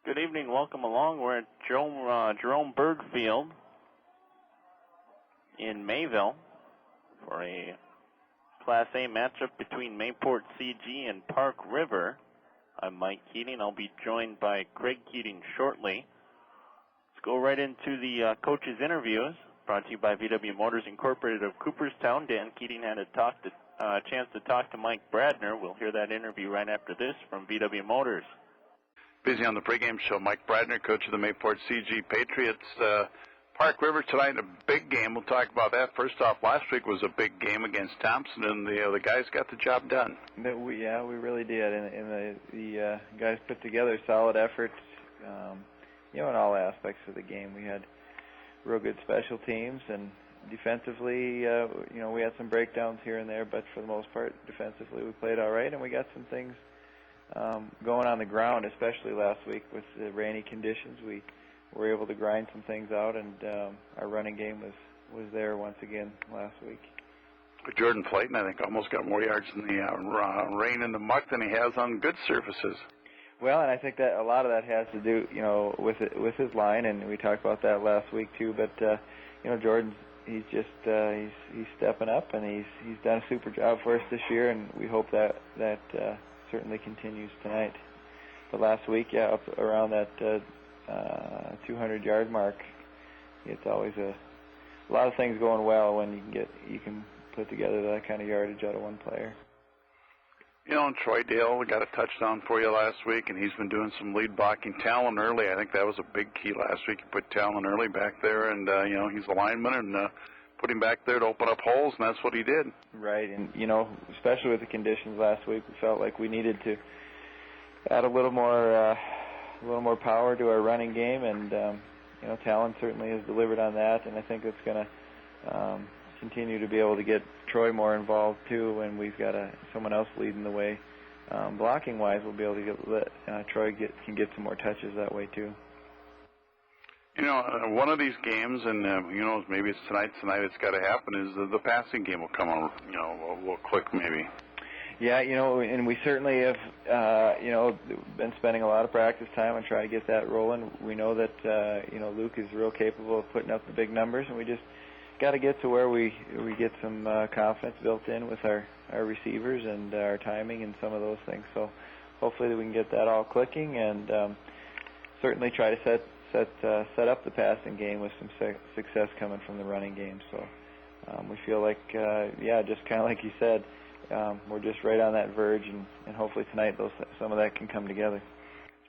Good evening. Welcome along. We're at Jerome Berg Field in Mayville for a Class A matchup between Mayport CG and Park River. I'm Mike Keating. I'll be joined by Craig Keating shortly. Let's go right into the coaches' interviews, brought to you by VW Motors Incorporated of Cooperstown. Dan Keating had a chance to talk to Mike Bradner. We'll hear that interview right after this from VW Motors. Busy on the pregame show. Mike Bradner, coach of the Mayport CG Patriots. Park River tonight, a big game. We'll talk about that. First off, last week was a big game against Thompson, and the guys got the job done. We really did, and the guys put together solid efforts, in all aspects of the game. We had real good special teams, and defensively, we had some breakdowns here and there, but for the most part, defensively, we played all right, and we got some things going on the ground, especially last week with the rainy conditions. We were able to grind some things out, and our running game was there once again last week. Jordan Flayton, I think, almost got more yards in the rain and the muck than he has on good surfaces. Well, and I think that a lot of that has to do, with his line, and we talked about that last week too. But Jordan's he's stepping up, and he's done a super job for us this year, and we hope that certainly continues tonight. But last week, up around that 200-yard mark, it's always a lot of things going well when you can put together that kind of yardage out of one player. Troy Dale got a touchdown for you last week, and he's been doing some lead blocking. Talon Early, I think that was a big key last week. You put Talon Early back there, and he's a lineman, and put him back there to open up holes, and that's what he did. Right, and especially with the conditions last week, we felt like we needed to add a little more power to our running game, and Talon certainly has delivered on that, and I think it's going to continue to be able to get Troy more involved too, and we've got someone else leading the way. Blocking wise, we'll be able to let Troy can get some more touches that way too. One of these games, and maybe it's tonight it's got to happen, is the passing game will come on, a little quick maybe. Yeah, and we certainly have, been spending a lot of practice time on trying to get that rolling. We know that, Luke is real capable of putting up the big numbers, and we just got to get to where we get some confidence built in with our receivers and our timing and some of those things. So hopefully we can get that all clicking, and certainly try to set up the passing game with some success coming from the running game. So we feel like, just kind of like you said, we're just right on that verge, and hopefully tonight some of that can come together.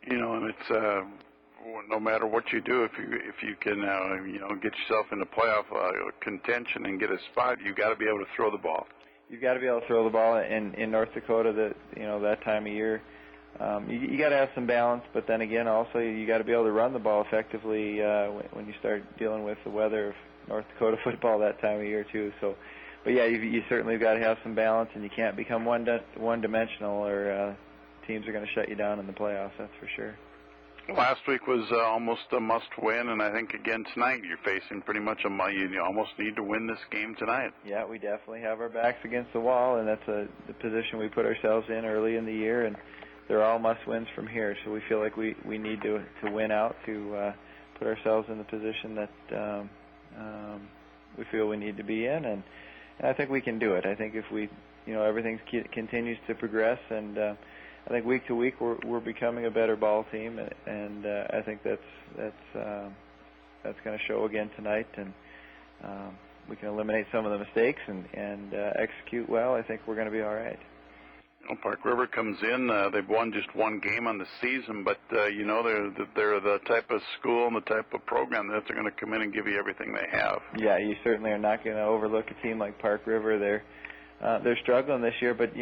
And it's no matter what you do, if you can get yourself into playoff contention and get a spot, you got to be able to throw the ball. You've got to be able to throw the ball in North Dakota. That time of year, you got to have some balance, but then again, also you got to be able to run the ball effectively when you start dealing with the weather of North Dakota football that time of year too. So, but yeah, you certainly got to have some balance, and you can't become one-dimensional, or teams are going to shut you down in the playoffs. That's for sure. Last week was almost a must-win, and I think again tonight you're facing pretty much you almost need to win this game tonight. Yeah, we definitely have our backs against the wall, and that's the position we put ourselves in early in the year, and they're all must-wins from here. So we feel like we need to win out to put ourselves in the position that we feel we need to be in, and I think we can do it. I think if we, everything continues to progress, and I think week to week we're becoming a better ball team, and I think that's going to show again tonight, and we can eliminate some of the mistakes and execute well. I think we're going to be all right. Park River comes in. They've won just one game on the season, but they're the type of school and the type of program that they're going to come in and give you everything they have. Yeah, you certainly are not going to overlook a team like Park River. They're struggling this year, but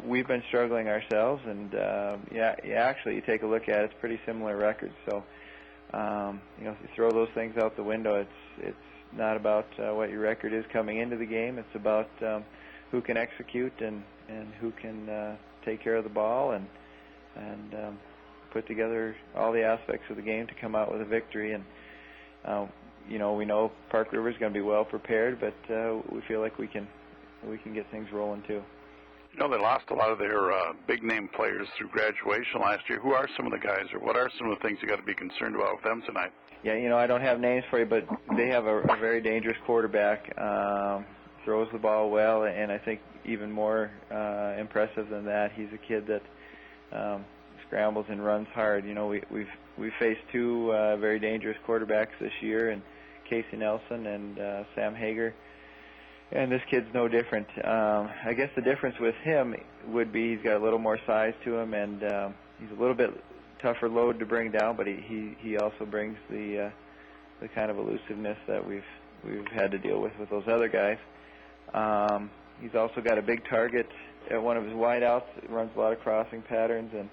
we've been struggling ourselves, and actually you take a look at it, it's pretty similar records. So if you throw those things out the window, it's not about what your record is coming into the game. It's about who can execute and who can take care of the ball and put together all the aspects of the game to come out with a victory. And we know Park River is going to be well prepared, but we feel like we can get things rolling too. You know, they lost a lot of their big-name players through graduation last year. Who are some of the guys, or what are some of the things you got to be concerned about with them tonight? Yeah, you know, I don't have names for you, but they have a very dangerous quarterback. Throws the ball well, and I think even more impressive than that, he's a kid that scrambles and runs hard. You know, we've faced two very dangerous quarterbacks this year, and Casey Nelson and Sam Hager. And this kid's no different. I guess the difference with him would be he's got a little more size to him, and he's a little bit tougher load to bring down, but he also brings the kind of elusiveness that we've had to deal with those other guys. He's also got a big target at one of his wideouts. It runs a lot of crossing patterns, and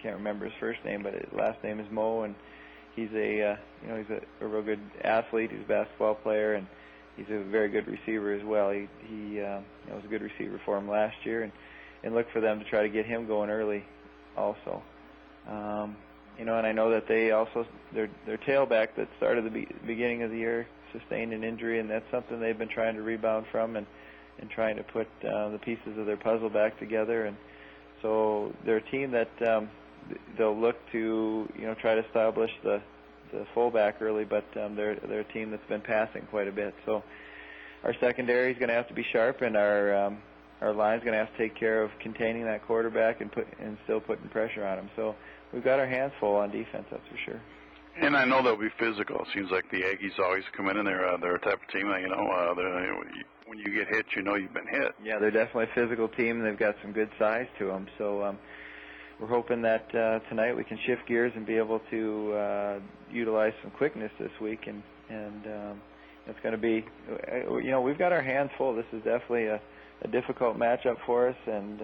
can't remember his first name, but his last name is Mo, and he's a real good athlete. He's a basketball player, and he's a very good receiver as well. He was a good receiver for him last year, and look for them to try to get him going early also. And I know that they also, their tailback that started the beginning of the year sustained an injury, and that's something they've been trying to rebound from and trying to put the pieces of their puzzle back together. And so they're a team that they'll look to, try to establish the fullback early, but they're a team that's been passing quite a bit. So our secondary is going to have to be sharp, and our line's going to have to take care of containing that quarterback and still putting pressure on him. So we've got our hands full on defense, that's for sure. And I know they'll be physical. It seems like the Aggies always come in and they're a type of team that, when you get hit, you've been hit. Yeah, they're definitely a physical team, and they've got some good size to them. So we're hoping that tonight we can shift gears and be able to utilize some quickness this week. And it's going to be, we've got our hands full. This is definitely a difficult matchup for us, and,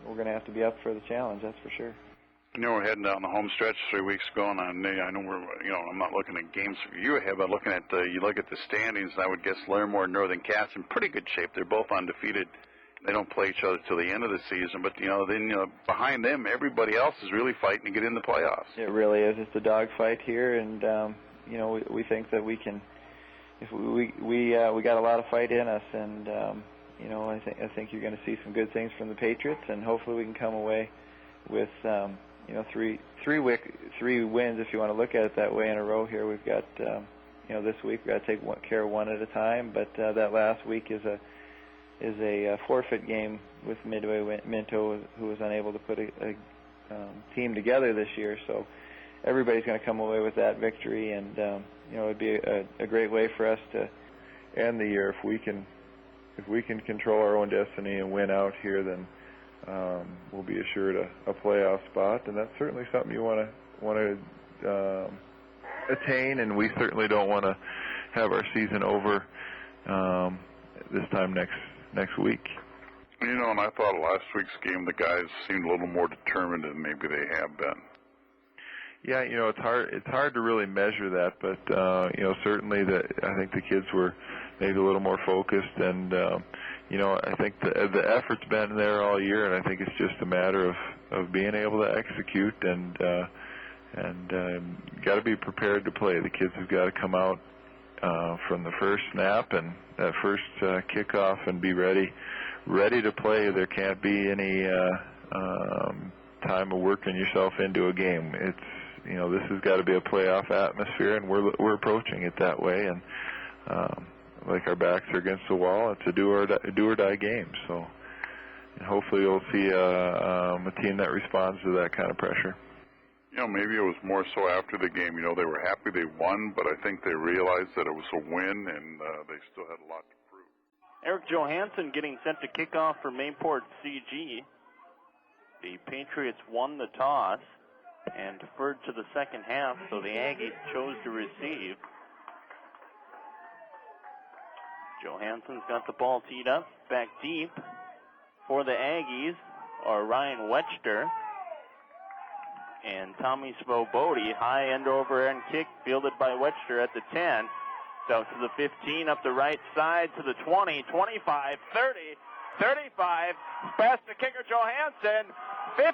we're going to have to be up for the challenge, that's for sure. We're heading down the home stretch 3 weeks ago, and I know I'm not looking at games for you ahead, but looking at you look at the standings, I would guess Larimore and Northern Cats in pretty good shape. They're both undefeated. They don't play each other till the end of the season, but then behind them, everybody else is really fighting to get in the playoffs. It really is. It's a dogfight here, and we think that we can. If we got a lot of fight in us, and I think you're going to see some good things from the Patriots, and hopefully we can come away with three wins, if you want to look at it that way, in a row here. We've got this week we've got to take care of one at a time, but that last week is a forfeit game with Midway Minto, who was unable to put a team together this year. So everybody's going to come away with that victory, and it'd be a great way for us to end the year. If we can control our own destiny and win out here, then we'll be assured a playoff spot, and that's certainly something you want to attain. And we certainly don't want to have our season over this time next week. And I thought of last week's game, the guys seemed a little more determined than maybe they have been. Yeah, it's hard to really measure that, but certainly I think the kids were maybe a little more focused, and I think the effort's been there all year, and I think it's just a matter of being able to execute, and got to be prepared to play. The kids have got to come out from the first snap and that first kickoff and be ready to play. There can't be any time of working yourself into a game. It's this has got to be a playoff atmosphere, and we're approaching it that way. And like our backs are against the wall, it's a do or die game. So hopefully you'll see a team that responds to that kind of pressure. Maybe it was more so after the game. They were happy they won, but I think they realized that it was a win, and they still had a lot to prove. Eric Johansson getting sent to kickoff for Mayport CG. The Patriots won the toss and deferred to the second half, so the Aggies chose to receive. Johansson's got the ball teed up, back deep for the Aggies, or Ryan Wetchter. And Tommy Svobody, high end over end kick, fielded by Wetchter at the 10. Out to the 15, up the right side to the 20, 25, 30, 35. Past the kicker Johansson, 50,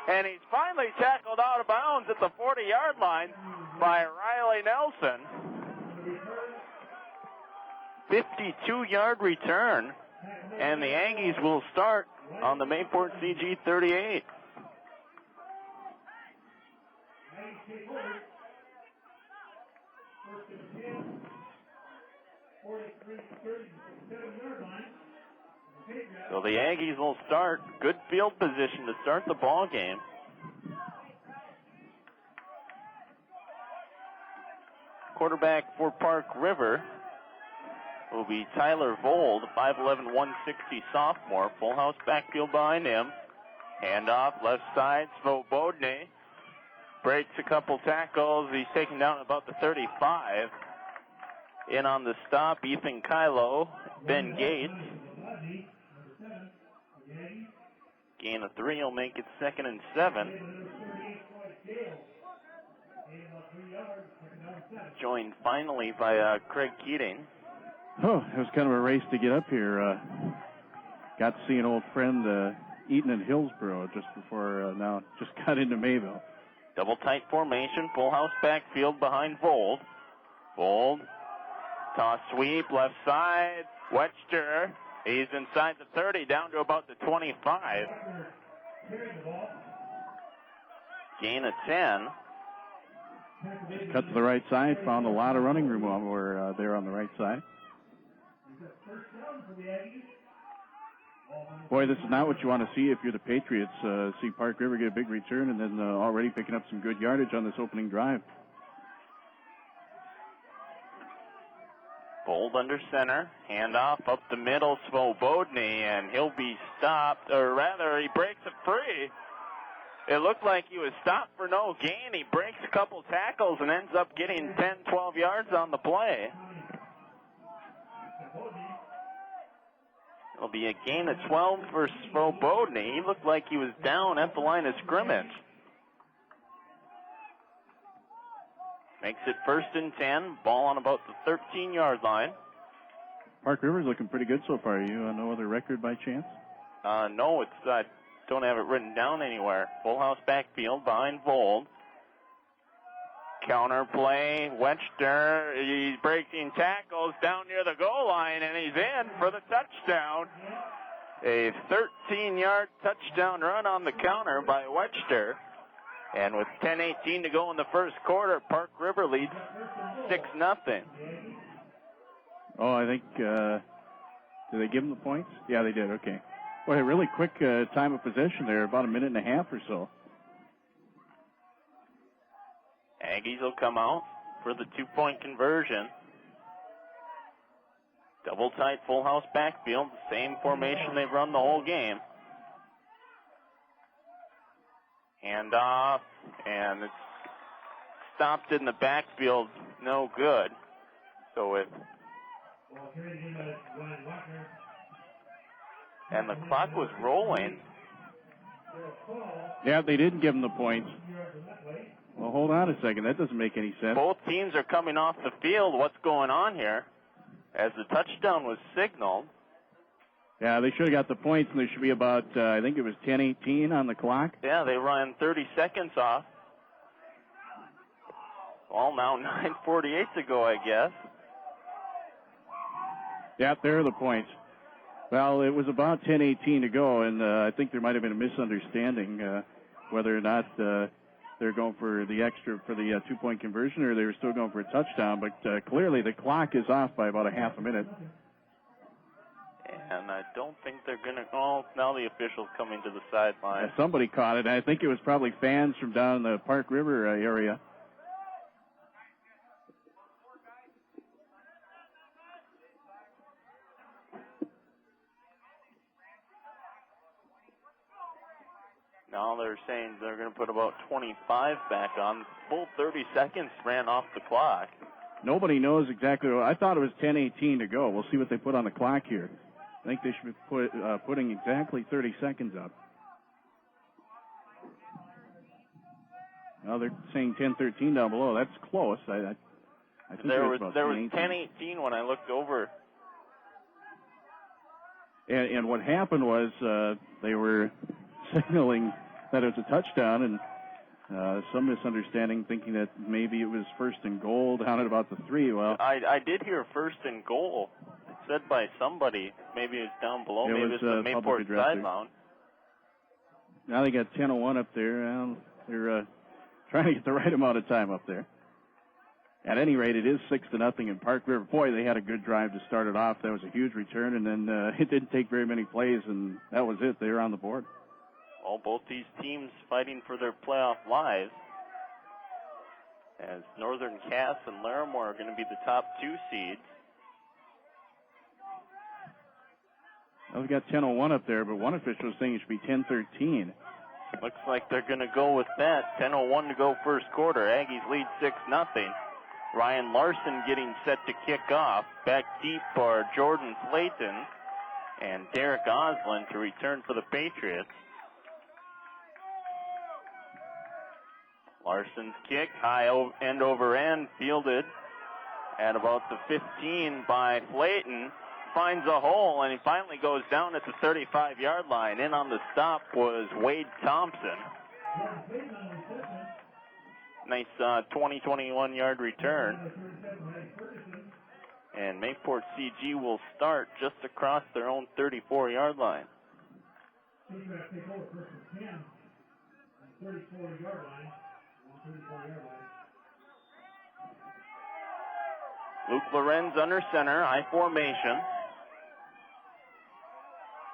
and he's finally tackled out of bounds at the 40-yard line by Riley Nelson. 52-yard return, and the Aggies will start on the Mayport CG 38. So the Aggies will start. Good field position to start the ball game. Quarterback for Park River will be Tyler Vold, 5'11", 160 sophomore. Full house backfield behind him. Handoff left side, Svobodny breaks a couple tackles. He's taken down about the 35. In on the stop, Ethan Kylo, Ben Gates. Gain of 3 will make it 2nd and 7. Joined finally by Craig Keating. Oh, it was kind of a race to get up here. Got to see an old friend, Eaton in Hillsboro, just before now, just got into Mayville. Double tight formation, full house backfield behind Vold. Vold, toss sweep, left side, Wetster. He's inside the 30, down to about the 25. Gain of 10. Cut to the right side, found a lot of running room over there on the right side. Boy, this is not what you want to see if you're the Patriots. See Park River get a big return and then already picking up some good yardage on this opening drive. Bold under center, handoff up the middle, Svobodny, and he'll be stopped, or rather, he breaks it free. It looked like he was stopped for no gain. He breaks a couple tackles and ends up getting 10, 12 yards on the play. It'll be a gain of 12 for Svobodny. He looked like he was down at the line of scrimmage. Makes it 1st and 10. Ball on about the 13-yard line. Park River's looking pretty good so far. You no other record by chance? No, it's don't have it written down anywhere. Full house backfield behind Vold. Counter play. Wetster, he's breaking tackles down near the goal line, and he's in for the touchdown. A 13-yard touchdown run on the counter by Wetster. And with 10:18 to go in the first quarter, Park River leads 6-0. Oh, I think, did they give them the points? Yeah, they did, okay. Boy, a really quick time of possession there, about a minute and a half or so. Aggies will come out for the 2-point conversion. Double tight, full house backfield, the same formation they've run the whole game. Handoff, and it's stopped in the backfield, no good. So and the clock was rolling. Yeah, they didn't give them the points. Well, hold on a second. That doesn't make any sense. Both teams are coming off the field. What's going on here? As the touchdown was signaled. Yeah, they should have got the points, and there should be about, I think it was 10:18 on the clock. Yeah, they ran 30 seconds off. Well, now 9:48 to go, I guess. Yeah, there are the points. Well, it was about 10:18 to go, and I think there might have been a misunderstanding whether or not they're going for the extra for the 2-point conversion, or they were still going for a touchdown. But clearly, the clock is off by about a half a minute. And I don't think they're going to. Oh, now the official's coming to the sideline. Yeah, somebody caught it. I think it was probably fans from down in the Park River area. Now they're saying they're going to put about 25 back on. Full 30 seconds ran off the clock. Nobody knows exactly. I thought it was 10:18 to go. We'll see what they put on the clock here. I think they should be putting exactly 30 seconds up. Now they're saying 10:13 down below. That's close. I think there was 10:18. 10:18 when I looked over. And what happened was they were signaling that it was a touchdown, and some misunderstanding, thinking that maybe it was 1st and goal down at about the 3. Well, I did hear 1st and goal. said by somebody. Maybe it's down below. Maybe it's the public Mayport address side there. mound. Now they got 10:01 up there. They're trying to get the right amount of time up there. At any rate, it is 6-0 in Park River. Boy, they had a good drive to start it off. That was a huge return, and then it didn't take very many plays, and that was it. They were on the board. Well, both these teams fighting for their playoff lives, as Northern Cass and Larimore are going to be the top 2 seeds. Well, we've got 10:01 up there, but one official is saying it should be 10:13. Looks like they're going to go with that. 10:01 to go first quarter. Aggies lead 6-0. Ryan Larson getting set to kick off. Back deep are Jordan Slayton and Derek Oslin to return for the Patriots. Larson's kick, high end over end, fielded at about the 15 by Slayton. Finds a hole, and he finally goes down at the 35-yard line. In on the stop was Wade Thompson. Nice 21-yard return. And Mayport CG will start just across their own 34-yard line. Luke Lorenz under center, I formation.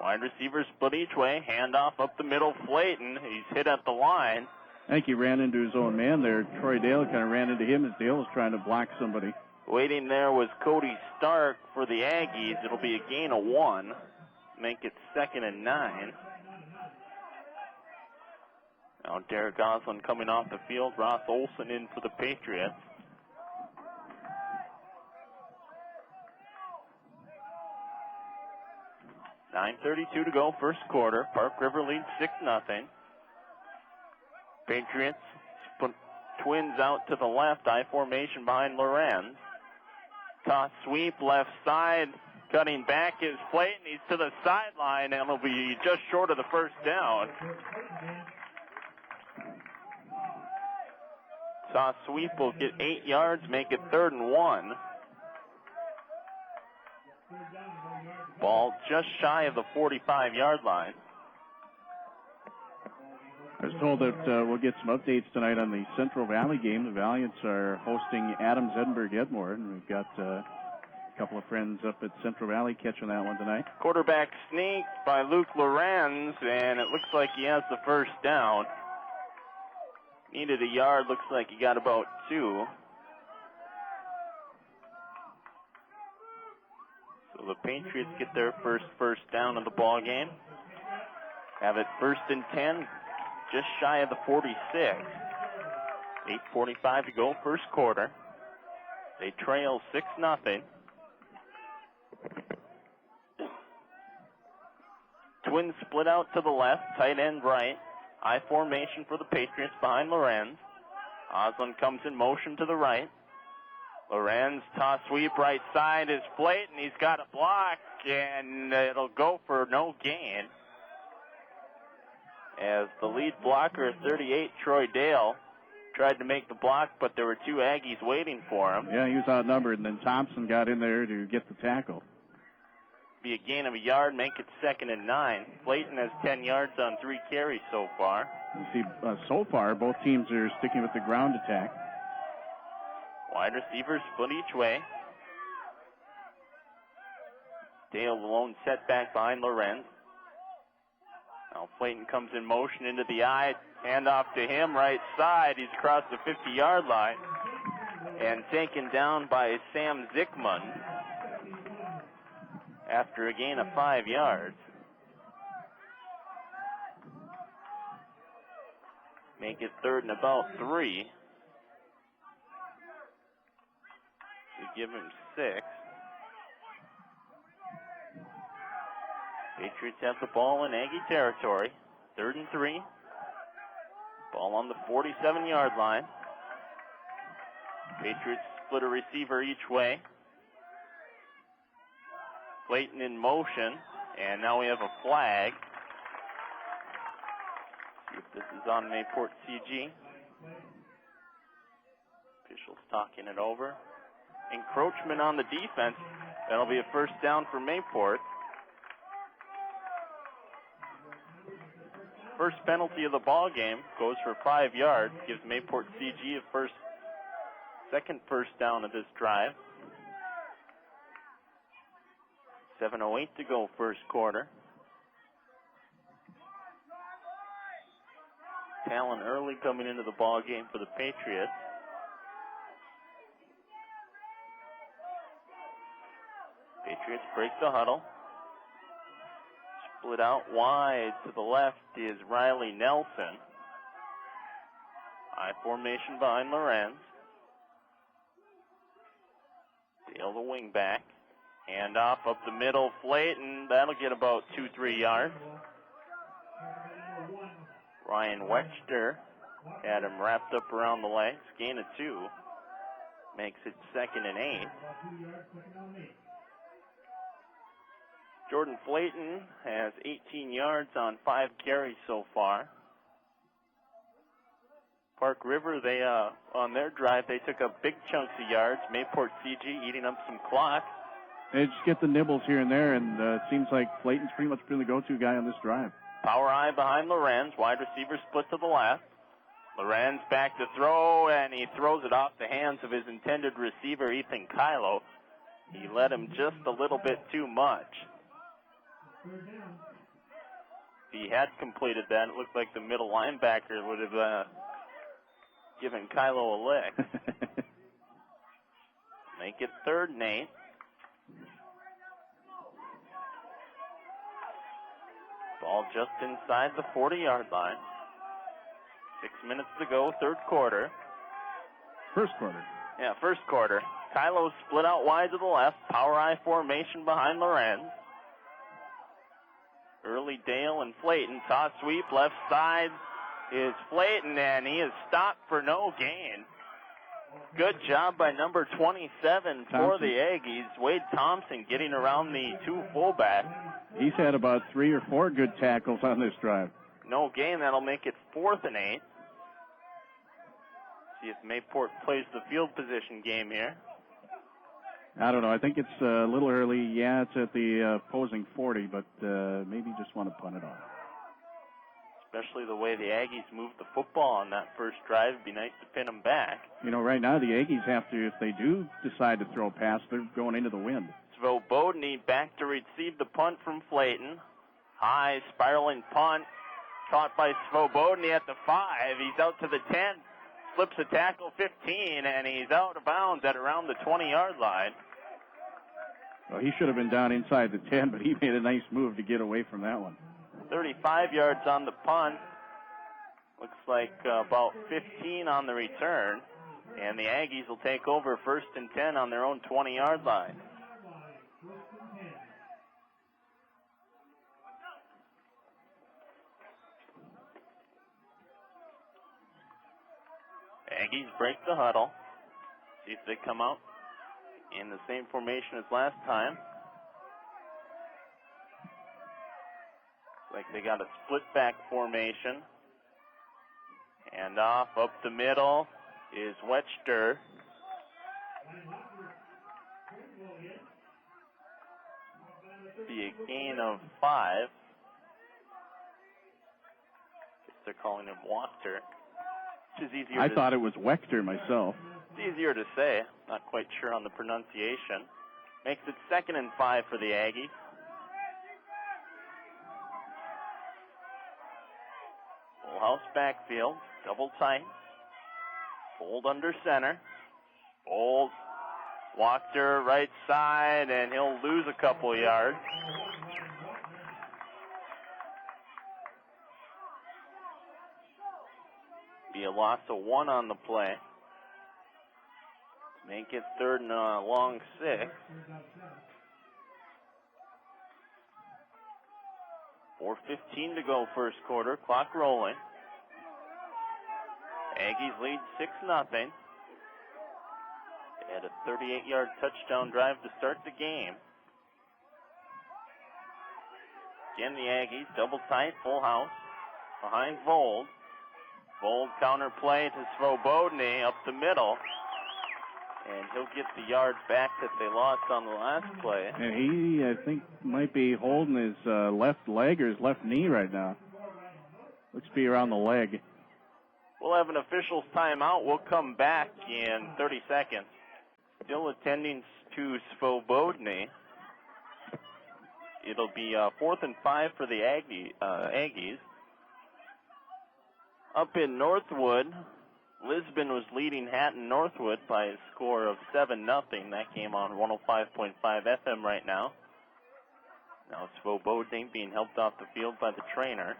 Wide receivers split each way, handoff up the middle, Slayton. He's hit at the line. I think he ran into his own man there. Troy Dale kind of ran into him as Dale was trying to block somebody. Waiting there was Cody Stark for the Aggies. It'll be a gain of 1. Make it 2nd and 9. Now Derek Goslin coming off the field. Ross Olson in for the Patriots. .9:32 to go, first quarter. Park River leads 6-0. Patriots put twins out to the left. I formation behind Lorenz. Toss sweep left side. Cutting back is Slayton. He's to the sideline, and it'll be just short of the first down. Toss sweep will get 8 yards, make it 3rd and 1. Ball just shy of the 45-yard line. I was told that we'll get some updates tonight on the Central Valley game. The Valiants are hosting Adams Edinburgh Edmore, and we've got a couple of friends up at Central Valley catching that one tonight. Quarterback sneak by Luke Lorenz, and it looks like he has the first down. Needed a yard, looks like he got about 2. So the Patriots get their first down of the ball game. Have it 1st and 10, just shy of the 46. 8:45 to go, first quarter. They trail 6-0. Twins split out to the left, tight end right. I formation for the Patriots behind Lorenz. Oslin comes in motion to the right. Lorenz toss sweep right side is Slayton. He's got a block, and it'll go for no gain. As the lead blocker, 38, Troy Dale, tried to make the block, but there were 2 Aggies waiting for him. Yeah, he was outnumbered, and then Thompson got in there to get the tackle. Be a gain of a yard, make it 2nd and 9. Slayton has 10 yards on 3 carries so far. You see, so far, both teams are sticking with the ground attack. Wide receivers split each way. Dale alone set back behind Lorenz. Now Slayton comes in motion into the eye. Hand off to him, right side. He's across the 50-yard line and taken down by Sam Zickman after a gain of 5 yards. Make it 3rd and about 3. To give him 6. Patriots have the ball in Aggie territory. 3rd and 3. Ball on the 47-yard line. Patriots split a receiver each way. Slayton in motion, and now we have a flag. See if this is on Mayport CG. Officials talking it over. Encroachment on the defense. That'll be a first down for Mayport. First penalty of the ball game goes for 5 yards, gives Mayport CG a second first down of this drive. 7:08 to go first quarter. Talon early coming into the ball game for the Patriots. Patriots break the huddle. Split out wide to the left is Riley Nelson. High formation behind Lorenz. Dale the wing back. Hand off up the middle, Flayton. That'll get about 2-3 yards. Ryan Wexter had him wrapped up around the legs. Gain of 2. Makes it 2nd and 8. Jordan Flayton has 18 yards on 5 carries so far. Park River, they on their drive, they took up big chunks of yards. Mayport CG eating up some clock. They just get the nibbles here and there, and it seems like Flayton's pretty much been the go-to guy on this drive. Power eye behind Lorenz. Wide receiver split to the left. Lorenz back to throw, and he throws it off the hands of his intended receiver, Ethan Kylo. He led him just a little bit too much. If he had completed that, it looked like the middle linebacker would have given Kylo a lick. Make it 3rd and 8. Ball just inside the 40-yard line. 6 minutes to go, third quarter. First quarter. Yeah, first quarter. Kylo split out wide to the left. Power eye formation behind Lorenz. Early Dale and Flayton. Toss sweep left side is Flayton, and he is stopped for no gain. Good job by number 27 for the Aggies. Wade Thompson getting around the 2 fullbacks. He's had about 3 or 4 good tackles on this drive. No gain. That'll make it 4th and 8. See if Mayport plays the field position game here. I don't know. I think it's a little early. Yeah, it's at the opposing 40, but maybe just want to punt it off. Especially the way the Aggies moved the football on that first drive. It'd be nice to pin them back. You know, right now the Aggies have to, if they do decide to throw a pass, they're going into the wind. Svobodny back to receive the punt from Flayton. High spiraling punt. Caught by Svobodny at the 5. He's out to the 10. Slips a tackle 15, and he's out of bounds at around the 20-yard line. Well, he should have been down inside the 10, but he made a nice move to get away from that one. 35 yards on the punt. Looks like about 15 on the return. And the Aggies will take over 1st and 10 on their own 20-yard line. Aggies break the huddle. See if they come out in the same formation as last time. Like they got a split back formation. And off up the middle is Wetchter. Be a gain of 5. Guess they're calling him Wachter. Which is easier. I thought it was Wechter myself. It's easier to say. Not quite sure on the pronunciation. Makes it 2nd and 5 for the Aggies. Full house backfield. Double tight. Fold under center. Fold. Wachter right side, and he'll lose a couple yards. Be a loss of 1 on the play. Make it 3rd and a long 6. 4:15 to go first quarter. Clock rolling. Aggies lead 6-0. They had a 38-yard touchdown drive to start the game. Again, the Aggies double tight, full house. Behind Vold. Vold counter play to Svobodny up the middle. And he'll get the yard back that they lost on the last play. And he, I think, might be holding his left leg or his left knee right now. Looks to be around the leg. We'll have an official's timeout. We'll come back in 30 seconds. Still attending to Svobodny. It'll be 4th and 5 for the Aggies. Up in Northwood, Lisbon was leading Hatton Northwood by a score of 7-0. That game on 105.5 FM right now. Now Svobodny being helped off the field by the trainer.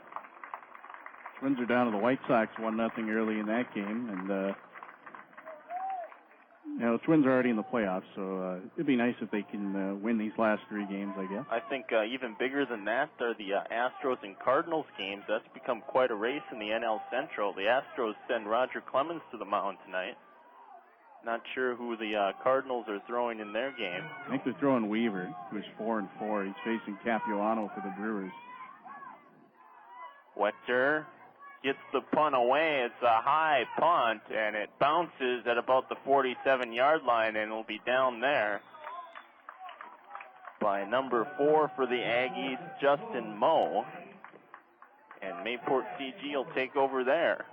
Twins are down to the White Sox 1-0 early in that game, and the Twins are already in the playoffs, so it'd be nice if they can win these last 3 games, I guess. I think even bigger than that are the Astros and Cardinals games. That's become quite a race in the NL Central. The Astros send Roger Clemens to the mound tonight. Not sure who the Cardinals are throwing in their game. I think they're throwing Weaver, who's 4-4. He's facing Capuano for the Brewers. Wechter gets the punt away. It's a high punt, and it bounces at about the 47-yard line, and it'll be down there by number 4 for the Aggies, Justin Moe. And Mayport CG will take over there.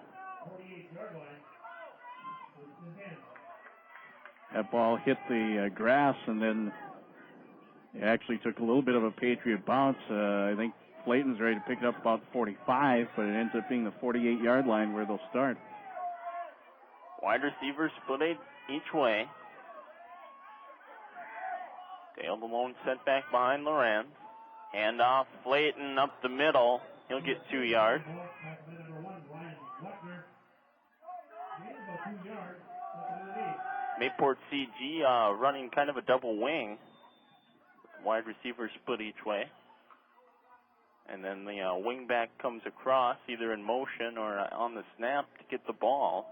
That ball hit the grass, and then it actually took a little bit of a Patriot bounce. I think Flayton's ready to pick it up about 45, but it ends up being the 48-yard line where they'll start. Wide receivers split each way. Dale Malone sent back behind Lorenz. Hand off Flayton up the middle. He'll get 2 yards. Mayport CG running kind of a double wing. Wide receivers split each way. And then the wingback comes across, either in motion or on the snap to get the ball.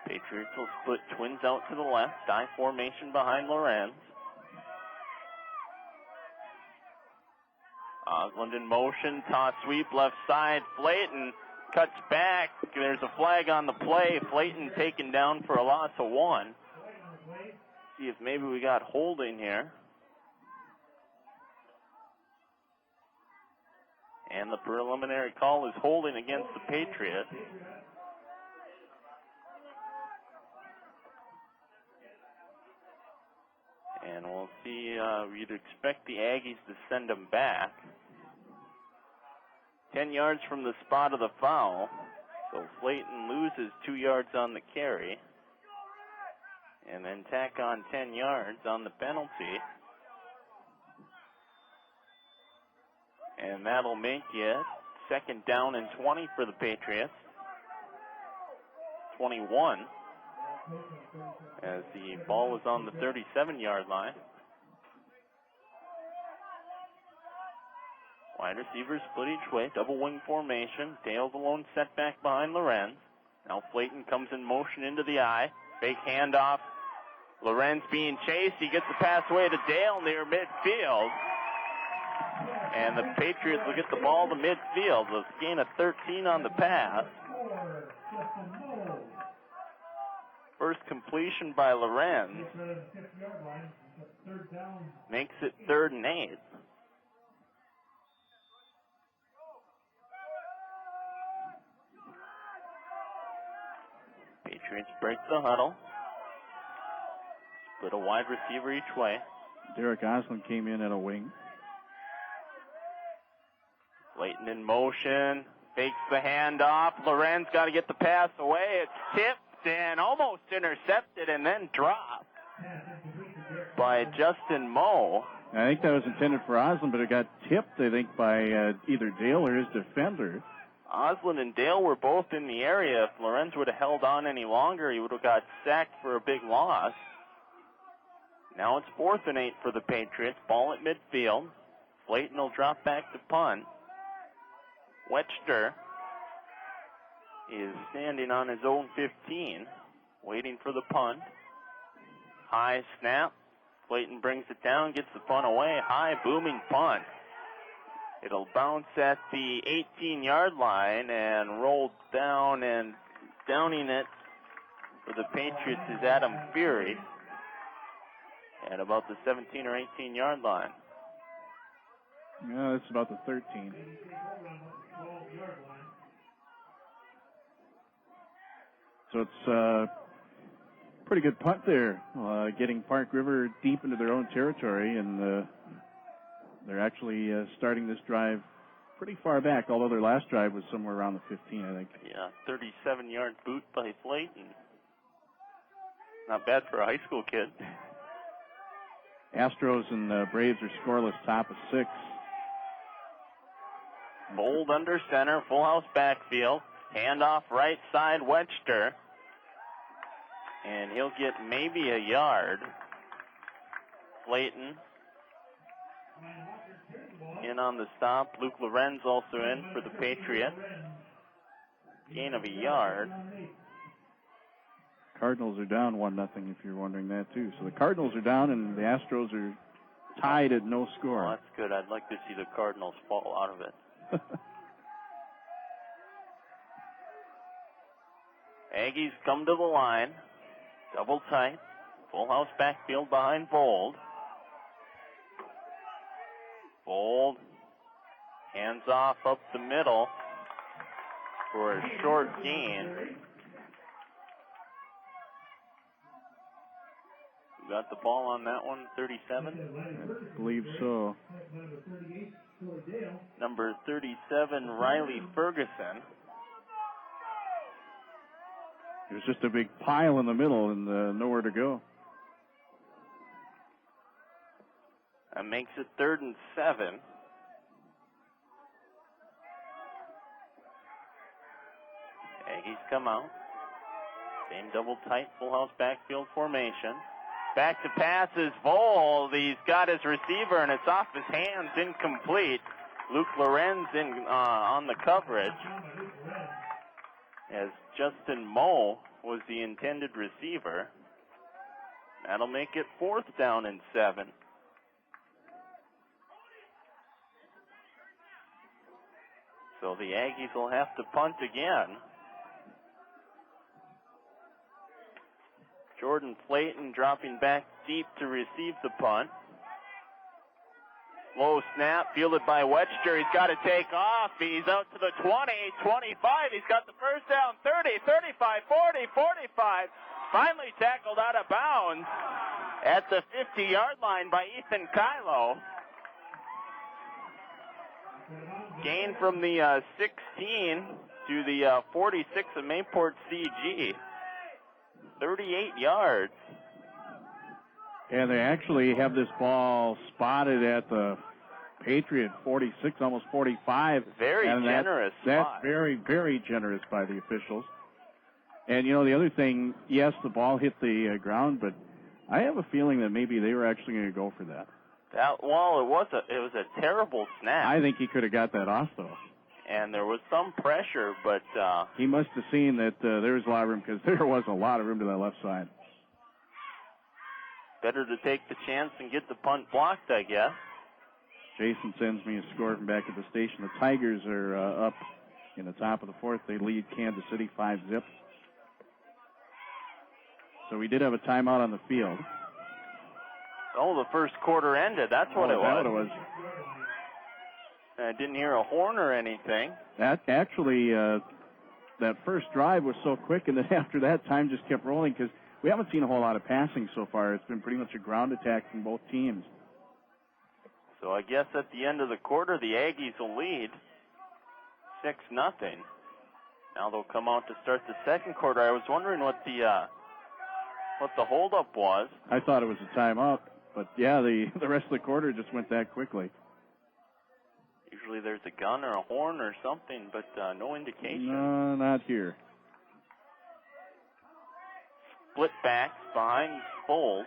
Patriots will split twins out to the left, I formation behind Lorenz. Osland in motion, toss sweep left side. Flayton cuts back. There's a flag on the play. Flayton taken down for a loss of 1. See if maybe we got holding here. And the preliminary call is holding against the Patriots. And we'll see, you'd expect the Aggies to send them back. 10 yards from the spot of the foul. So Flayton loses 2 yards on the carry. And then tack on 10 yards on the penalty. And that'll make it 2nd down and 20 for the Patriots. 21. As the ball is on the 37-yard line. Wide receivers split each way, double wing formation. Dale the lone set back behind Lorenz. Now Flayton comes in motion into the eye. Fake handoff. Lorenz being chased. He gets the pass away to Dale near midfield. And the Patriots will get the ball to midfield. With a gain of 13 on the pass. First completion by Lorenz. Makes it 3rd and 8. Patriots break the huddle. Split a wide receiver each way. Derek Osland came in at a wing. Flayton in motion. Fakes the handoff. Lorenz got to get the pass away. It's tipped and almost intercepted and then dropped by Justin Moe. I think that was intended for Osland, but it got tipped, I think, by either Dale or his defender. Osland and Dale were both in the area. If Lorenz would have held on any longer, he would have got sacked for a big loss. Now it's 4th and 8 for the Patriots. Ball at midfield. Flayton will drop back to punt. Wechter is standing on his own 15, waiting for the punt. High snap. Flayton brings it down, gets the punt away. High booming punt. It'll bounce at the 18-yard line and roll down and downing it for the Patriots is Adam Fury at about the 17 or 18-yard line. Yeah, it's about the 13. So it's a pretty good punt there, getting Park River deep into their own territory, and they're actually starting this drive pretty far back, although their last drive was somewhere around the 15, I think. Yeah, 37-yard boot by Flayton. Not bad for a high school kid. Astros and Braves are scoreless, top of 6. Bold under center, full house backfield. Handoff right side, Webster. And he'll get maybe a yard. Flayton in on the stop. Luke Lorenz also in for the Patriots. Gain of a yard. Cardinals are down 1-0, if you're wondering that, too. So the Cardinals are down, and the Astros are tied at no score. Oh, that's good. I'd like to see the Cardinals fall out of it. Aggies come to the line. Double tight. Full house backfield behind Bold. Bold. Hands off up the middle for a short gain. You got the ball on that one, 37? I believe so. Number 37, Riley Ferguson. There's just a big pile in the middle and nowhere to go. That makes it 3rd and 7. Aggies come out. Same double tight full house backfield formation. Back to passes, Vold. He's got his receiver and it's off his hands, incomplete. Luke Lorenz in on the coverage, as Justin Moe was the intended receiver. That'll make it 4th down and 7. So the Aggies will have to punt again. Jordan Flayton dropping back deep to receive the punt. Low snap, fielded by Webster. He's got to take off. He's out to the 20, 25. He's got the first down, 30, 35, 40, 45. Finally tackled out of bounds at the 50-yard line by Ethan Kylo. Gain from the 16 to the 46 of Mayport CG. 38 yards. And they actually have this ball spotted at the Patriot 46, almost 45. Very generous spot. That's very, very generous by the officials. And, you know, the other thing, yes, the ball hit the ground, but I have a feeling that maybe they were actually going to go for that. Well, it was a terrible snap. I think he could have got that off, though. And there was some pressure, but he must have seen that there was a lot of room, because there was a lot of room to that left side. Better to take the chance and get the punt blocked, I guess. Jason sends me a score from back at the station. The Tigers are up in the top of the 4th. They lead Kansas City 5-0. So we did have a timeout on the field. Oh, the first quarter ended. That's what it was. That's what it was. I didn't hear a horn or anything. That actually, that first drive was so quick, and then after that, time just kept rolling, because we haven't seen a whole lot of passing so far. It's been pretty much a ground attack from both teams. So I guess at the end of the quarter, the Aggies will lead 6-0. Now they'll come out to start the second quarter. I was wondering what the holdup was. I thought it was a timeout, but yeah, the rest of the quarter just went that quickly. Usually there's a gun or a horn or something, but no indication. No, not here. Split backs behind Fold.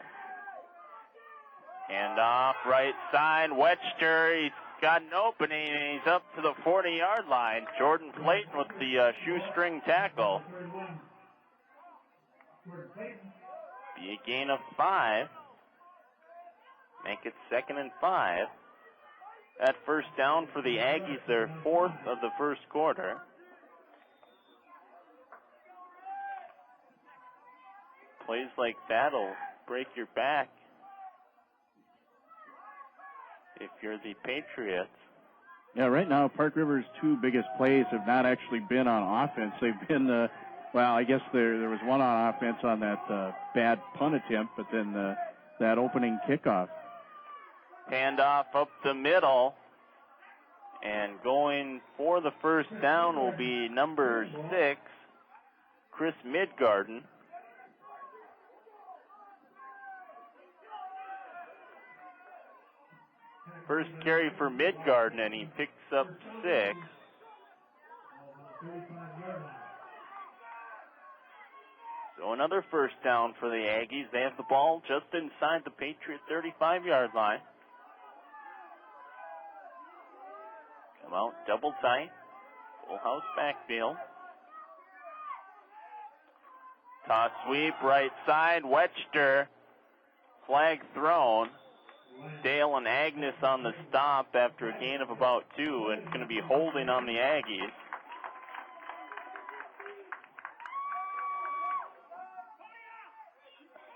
And off right side, Webster. He's got an opening, and he's up to the 40-yard line. Jordan Flayton with the shoestring tackle. Be a gain of 5. Make it 2nd and 5. That first down for the Aggies, their 4th of the first quarter. Plays like that'll break your back if you're the Patriots. Yeah, right now, Park River's two biggest plays have not actually been on offense. They've been, well, I guess there was one on offense on that bad punt attempt, but then that opening kickoff. Handoff up the middle. And going for the first down will be number 6, Chris Midgarden. First carry for Midgarden, and he picks up 6. So another first down for the Aggies. They have the ball just inside the Patriot 35-yard line. Come out double tight. Full house backfield. Toss sweep right side. Wetchter. Flag thrown. Dale and Agnes on the stop after a gain of about 2, and it's going to be holding on the Aggies.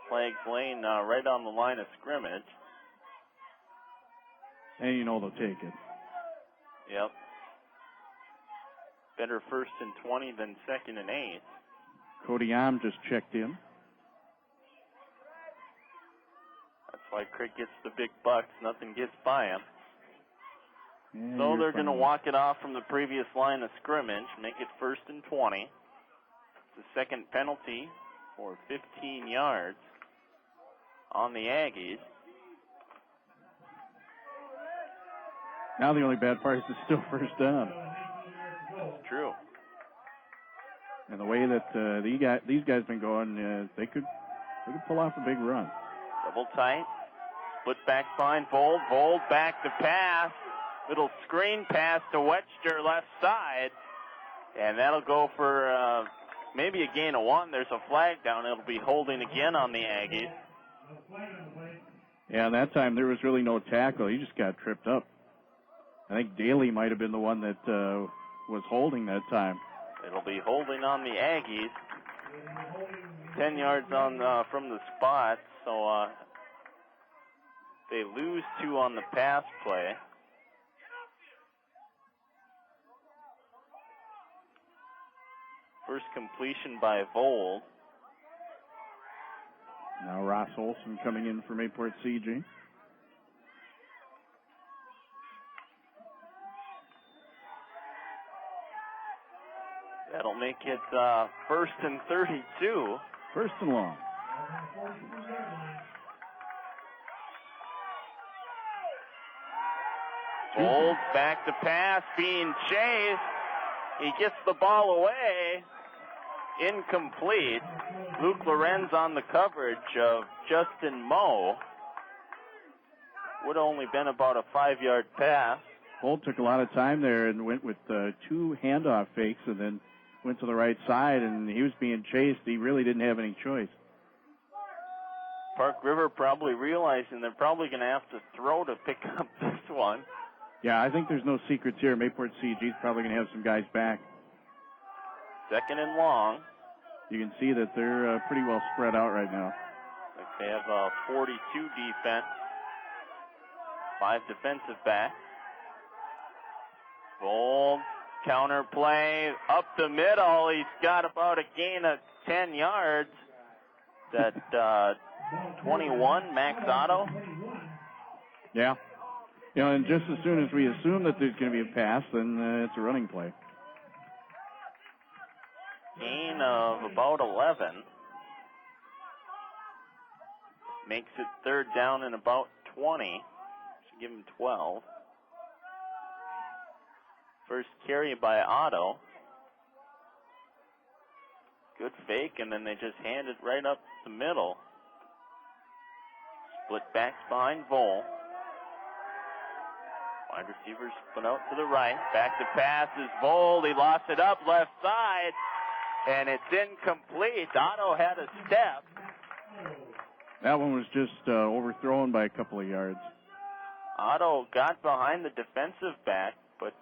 Flag's laying right on the line of scrimmage. And you know they'll take it. Yep. Better 1st and 20 than 2nd and 8. Cody Am just checked in. That's why Craig gets the big bucks. Nothing gets by him. Yeah, so they're going to walk it off from the previous line of scrimmage, make it 1st and 20. It's the second penalty for 15 yards on the Aggies. Now the only bad part is it's still first down. That's true. And the way that these guys been going, they could pull off a big run. Double tight. Split back spine. Vold back to pass. Little screen pass to Wetchter left side. And that'll go for maybe a gain of 1. There's a flag down. It'll be holding again on the Aggies. Yeah, that time there was really no tackle. He just got tripped up. I think Daly might have been the one that was holding that time. It'll be holding on the Aggies. 10 yards on from the spot, so they lose 2 on the pass play. First completion by Vold. Now Ross Olson coming in for Mayport CG. That'll make it 1st and 32. 1st and long. Vold back to pass, being chased. He gets the ball away. Incomplete. Luke Lorenz on the coverage of Justin Moe. Would have only been about a 5-yard pass. Vold took a lot of time there and went with 2 handoff fakes and then went to the right side, and he was being chased. He really didn't have any choice. Park River probably realizing they're probably going to have to throw to pick up this one. Yeah, I think there's no secrets here. Mayport CG is probably going to have some guys back. 2nd and long. You can see that they're pretty well spread out right now. Like they have a 42 defense. 5 defensive backs. Vold, counter play, up the middle. He's got about a gain of 10 yards. That 21, Max Otto. Yeah. You know, and just as soon as we assume that there's going to be a pass, then it's a running play. Gain of about 11. Makes it 3rd down and about 20. Should give him 12. First carry by Otto. Good fake, and then they just hand it right up the middle. Split backs behind Vol. Wide receivers split out to the right. Back to pass is Vold. He lost it up left side, and it's incomplete. Otto had a step. That one was just overthrown by a couple of yards. Otto got behind the defensive back, but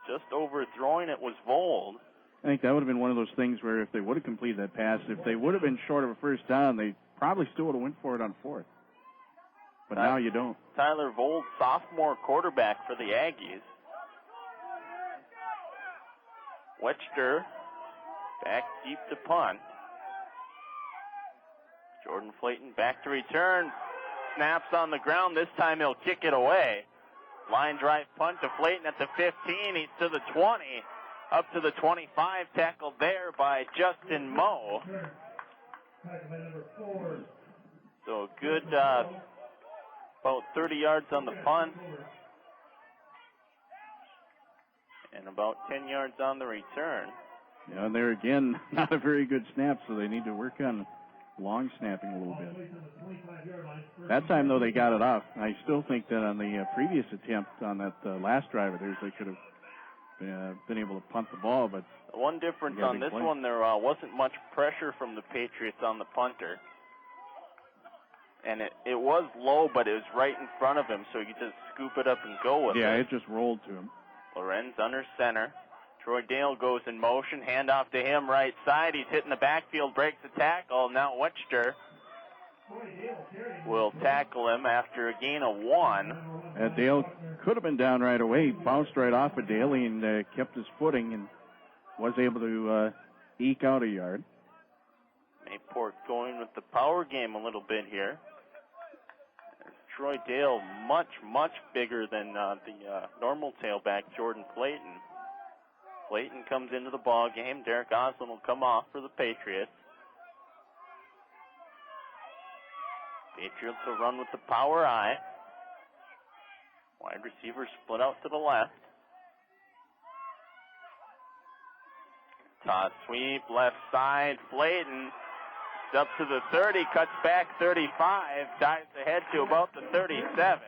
just overthrowing it was Vold. I think that would have been one of those things where if they would have completed that pass, if they would have been short of a first down, they probably still would have went for it on fourth. But now you don't. Tyler Vold, sophomore quarterback for the Aggies. Wetchter back deep to punt. Jordan Flayton back to return. Snaps on the ground. This time he'll kick it away. Line drive punt to Flayton at the 15. He's to the 20. Up to the 25. Tackled there by Justin Moe. So good, about 30 yards on the punt. And about 10 yards on the return. Yeah, and there again, not a very good snap, so they need to work on long snapping a little bit. That time, though, they got it off. I still think that on the previous attempt on that last drive of theirs, they could have been able to punt the ball. But one difference on this one, there wasn't much pressure from the Patriots on the punter. And it was low, but it was right in front of him, so he could just scoop it up and go with it. Yeah, it just rolled to him. Lorenz under center. Troy Dale goes in motion. Handoff to him right side. He's hitting the backfield, breaks the tackle. Now Wetchter will tackle him after a gain of 1. Dale could have been down right away. He bounced right off of Daly and kept his footing and was able to eke out a yard. Mayport going with the power game a little bit here. Troy Dale much, much bigger than the normal tailback, Jordan Flayton. Flayton comes into the ball game. Derek Oslin will come off for the Patriots. Patriots will run with the power I. Wide receiver split out to the left. Toss sweep, left side. Flayton up to the 30, cuts back 35, dives ahead to about the 37.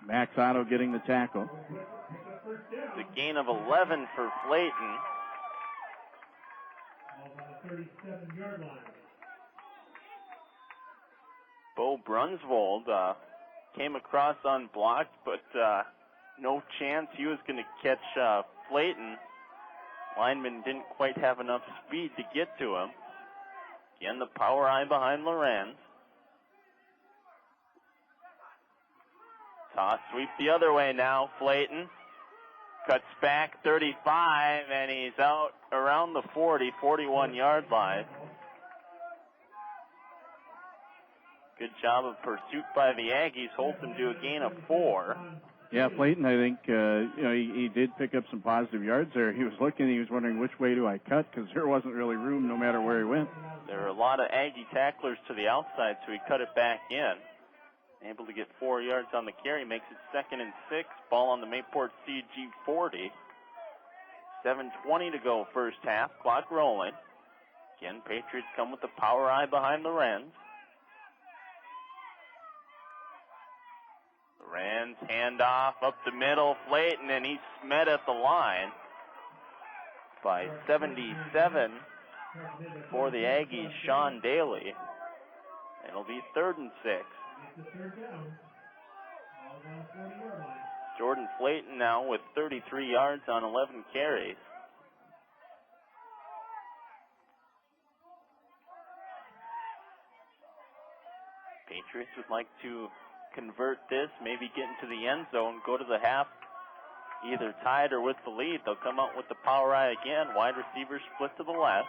Max Otto getting the tackle. It's a gain of 11 for Flayton. Bo Brunsvold came across unblocked, but no chance he was going to catch Flayton. Lineman didn't quite have enough speed to get to him. Again, the power eye behind Lorenz. Toss sweep the other way now. Flayton cuts back 35, and he's out around the 40, 41-yard line. Good job of pursuit by the Aggies. Holds him to a gain of 4. Yeah, Flayton, I think, he did pick up some positive yards there. He was looking, he was wondering which way do I cut, because there wasn't really room no matter where he went. There were a lot of Aggie tacklers to the outside, so he cut it back in. Able to get 4 yards on the carry, makes it 2nd and 6. Ball on the Mayport CG 40. 7:20 to go first half, clock rolling. Again, Patriots come with the power eye behind Lorenz. Lorenz, handoff up the middle, Flayton, and he's met at the line by 77 for the Aggies, Sean Daly. It'll be 3rd and 6. Jordan Flayton now with 33 yards on 11 carries. Patriots would like to convert this, maybe get into the end zone, go to the half, either tied or with the lead. They'll come out with the power eye again. Wide receiver split to the left.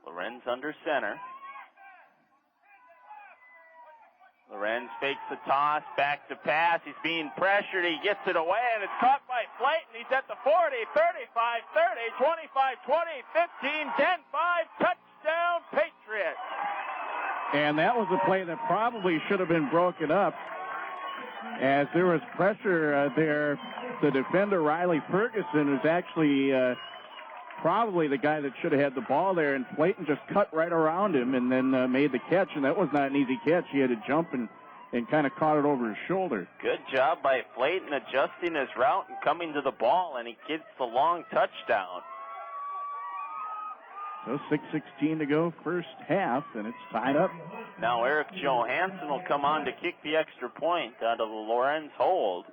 Lorenz under center. Lorenz fakes the toss, back to pass. He's being pressured. He gets it away, and it's caught by Flayton. He's at the 40, 35, 30, 25, 20, 15, 10, 5. Touchdown, Patriots. And that was a play that probably should have been broken up, as there was pressure there. The defender, Riley Ferguson, is actually probably the guy that should have had the ball there, and Flayton just cut right around him and then made the catch, and that was not an easy catch. He had to jump and kind of caught it over his shoulder. Good job by Flayton adjusting his route and coming to the ball, and he gets the long touchdown. So 6:16 to go first half, and it's tied up. Now Eric Johansson will come on to kick the extra point out of the Lorenz hold.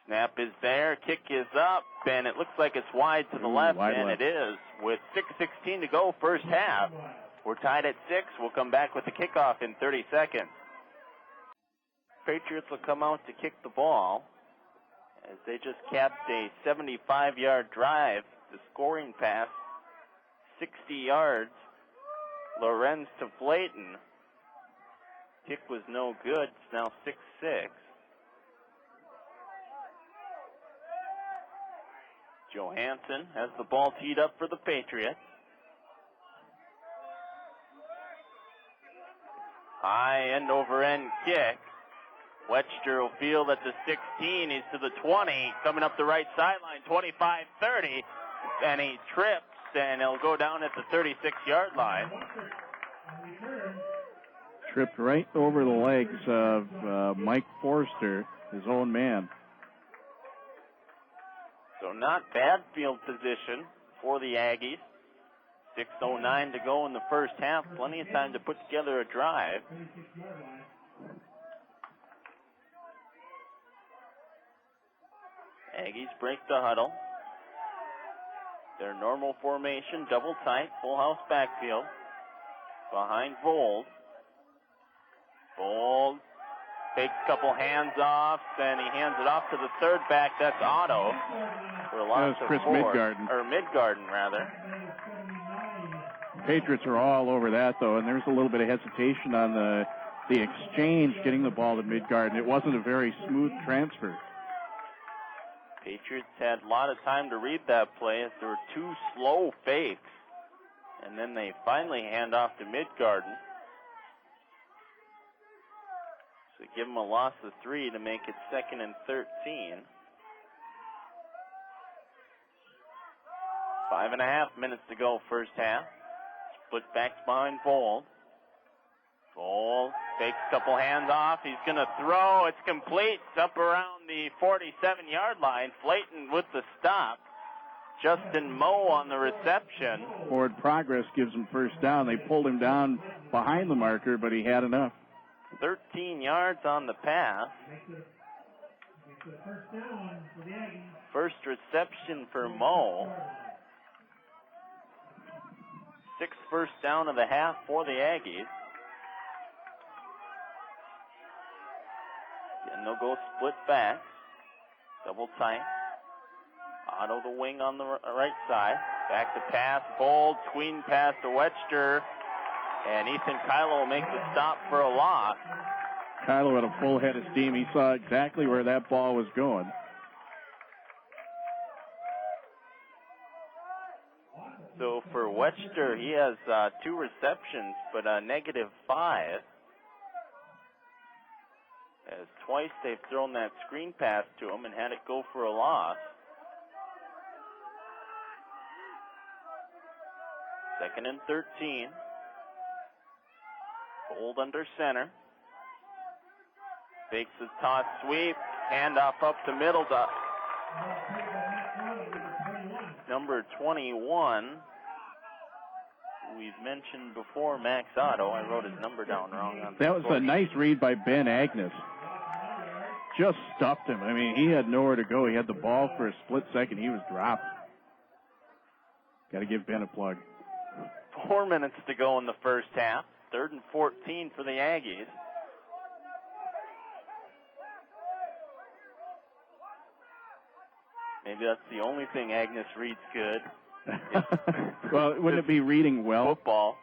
Snap is there, kick is up, and it looks like it's wide to the left, and it is. With 6:16 to go, first half. We're tied at 6. We'll come back with the kickoff in 30 seconds. Patriots will come out to kick the ball as they just capped a 75-yard drive. The scoring pass, 60 yards. Lorenz to Flayton. Kick was no good. It's now 6-6. Johansson has the ball teed up for the Patriots. High end over end kick. Webster will field at the 16. He's to the 20. Coming up the right sideline, 25-30. And he trips, and he'll go down at the 36-yard line. Tripped right over the legs of Mike Forster, his own man. So not bad field position for the Aggies. 6:09 to go in the first half. Plenty of time to put together a drive. Aggies break the huddle. Their normal formation, double tight, full house backfield. Behind Vold. Vold takes a couple hands off, and he hands it off to the third back. That's Otto. For a loss of Chris 4. Midgarden. Or Midgarden, rather. Patriots are all over that, though, and there's a little bit of hesitation on the exchange getting the ball to Midgarden. It wasn't a very smooth transfer. Patriots had a lot of time to read that play as there were 2 slow fakes. And then they finally hand off to Midgarden. So give them a loss of 3 to make it 2nd and 13. 5.5 minutes to go first half. Split backs behind Vold. Vold takes a couple hands off. He's going to throw. It's complete. It's up around the 47-yard line. Flayton with the stop. Justin Moe on the reception. Forward progress gives him first down. They pulled him down behind the marker, but he had enough. 13 yards on the pass. First reception for Moe. 6th first down of the half for the Aggies. And they'll go split back. Double tight. Otto the wing on the right side. Back to pass. Bold. Tween pass to Webster. And Ethan Kylo will make the stop for a loss. Kylo had a full head of steam. He saw exactly where that ball was going. So for Webster, he has 2 receptions, but a -5. As twice they've thrown that screen pass to him and had it go for a loss. 2nd and 13. Bold under center. Fakes his toss sweep. Handoff up the middle to number 21. We've mentioned before, Max Otto. I wrote his number down wrong on that was a nice read by Ben Agnes. Just stuffed him. I mean, he had nowhere to go. He had the ball for a split second. He was dropped. Got to give Ben a plug. 4 minutes to go in the first half. 3rd and 14 for the Aggies. Maybe that's the only thing Agnes reads good. Well, wouldn't it be reading well? Football.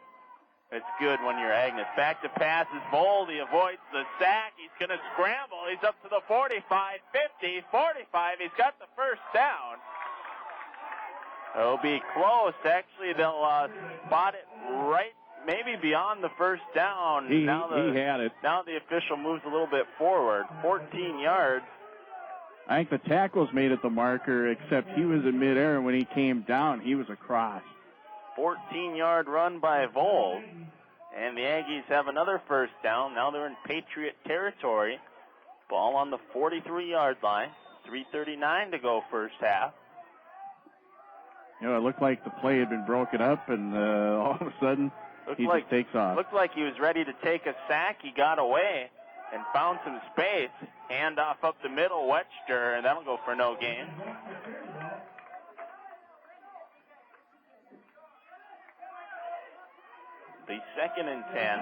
It's good when you're Agnes. Back to pass is Bold. He avoids the sack. He's going to scramble. He's up to the 45, 50, 45. He's got the first down. It'll be close. Actually, they'll spot it right, maybe beyond the first down. He had it. Now the official moves a little bit forward. 14 yards. I think the tackles made it the marker, except he was in midair, and when he came down, he was across. 14-yard run by Vold. And the Aggies have another first down. Now they're in Patriot territory. Ball on the 43-yard line. 3:39 to go first half. You know, it looked like the play had been broken up, and all of a sudden, he just takes off. Looked like he was ready to take a sack. He got away, and found some space. Handoff up the middle, Wetster, and that'll go for no gain. The 2nd and 10.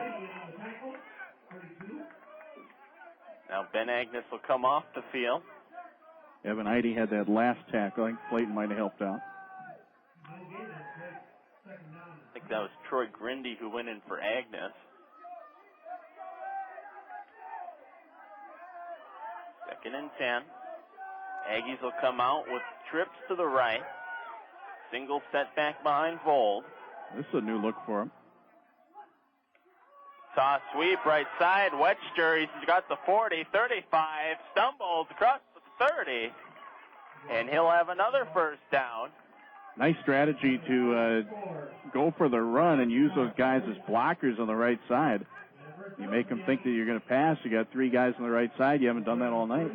Now Ben Agnes will come off the field. Evan Heide had that last tackle. I think Clayton might have helped out. I think that was Troy Grindy who went in for Agnes. 2nd and 10. Aggies will come out with trips to the right. Single setback behind Vold. This is a new look for him. Toss sweep right side. Wetster, he's got the 40, 35, stumbles across the 30, and he'll have another first down. Nice strategy to go for the run and use those guys as blockers on the right side. You make them think that you're going to pass. You got 3 guys on the right side. You haven't done that all night.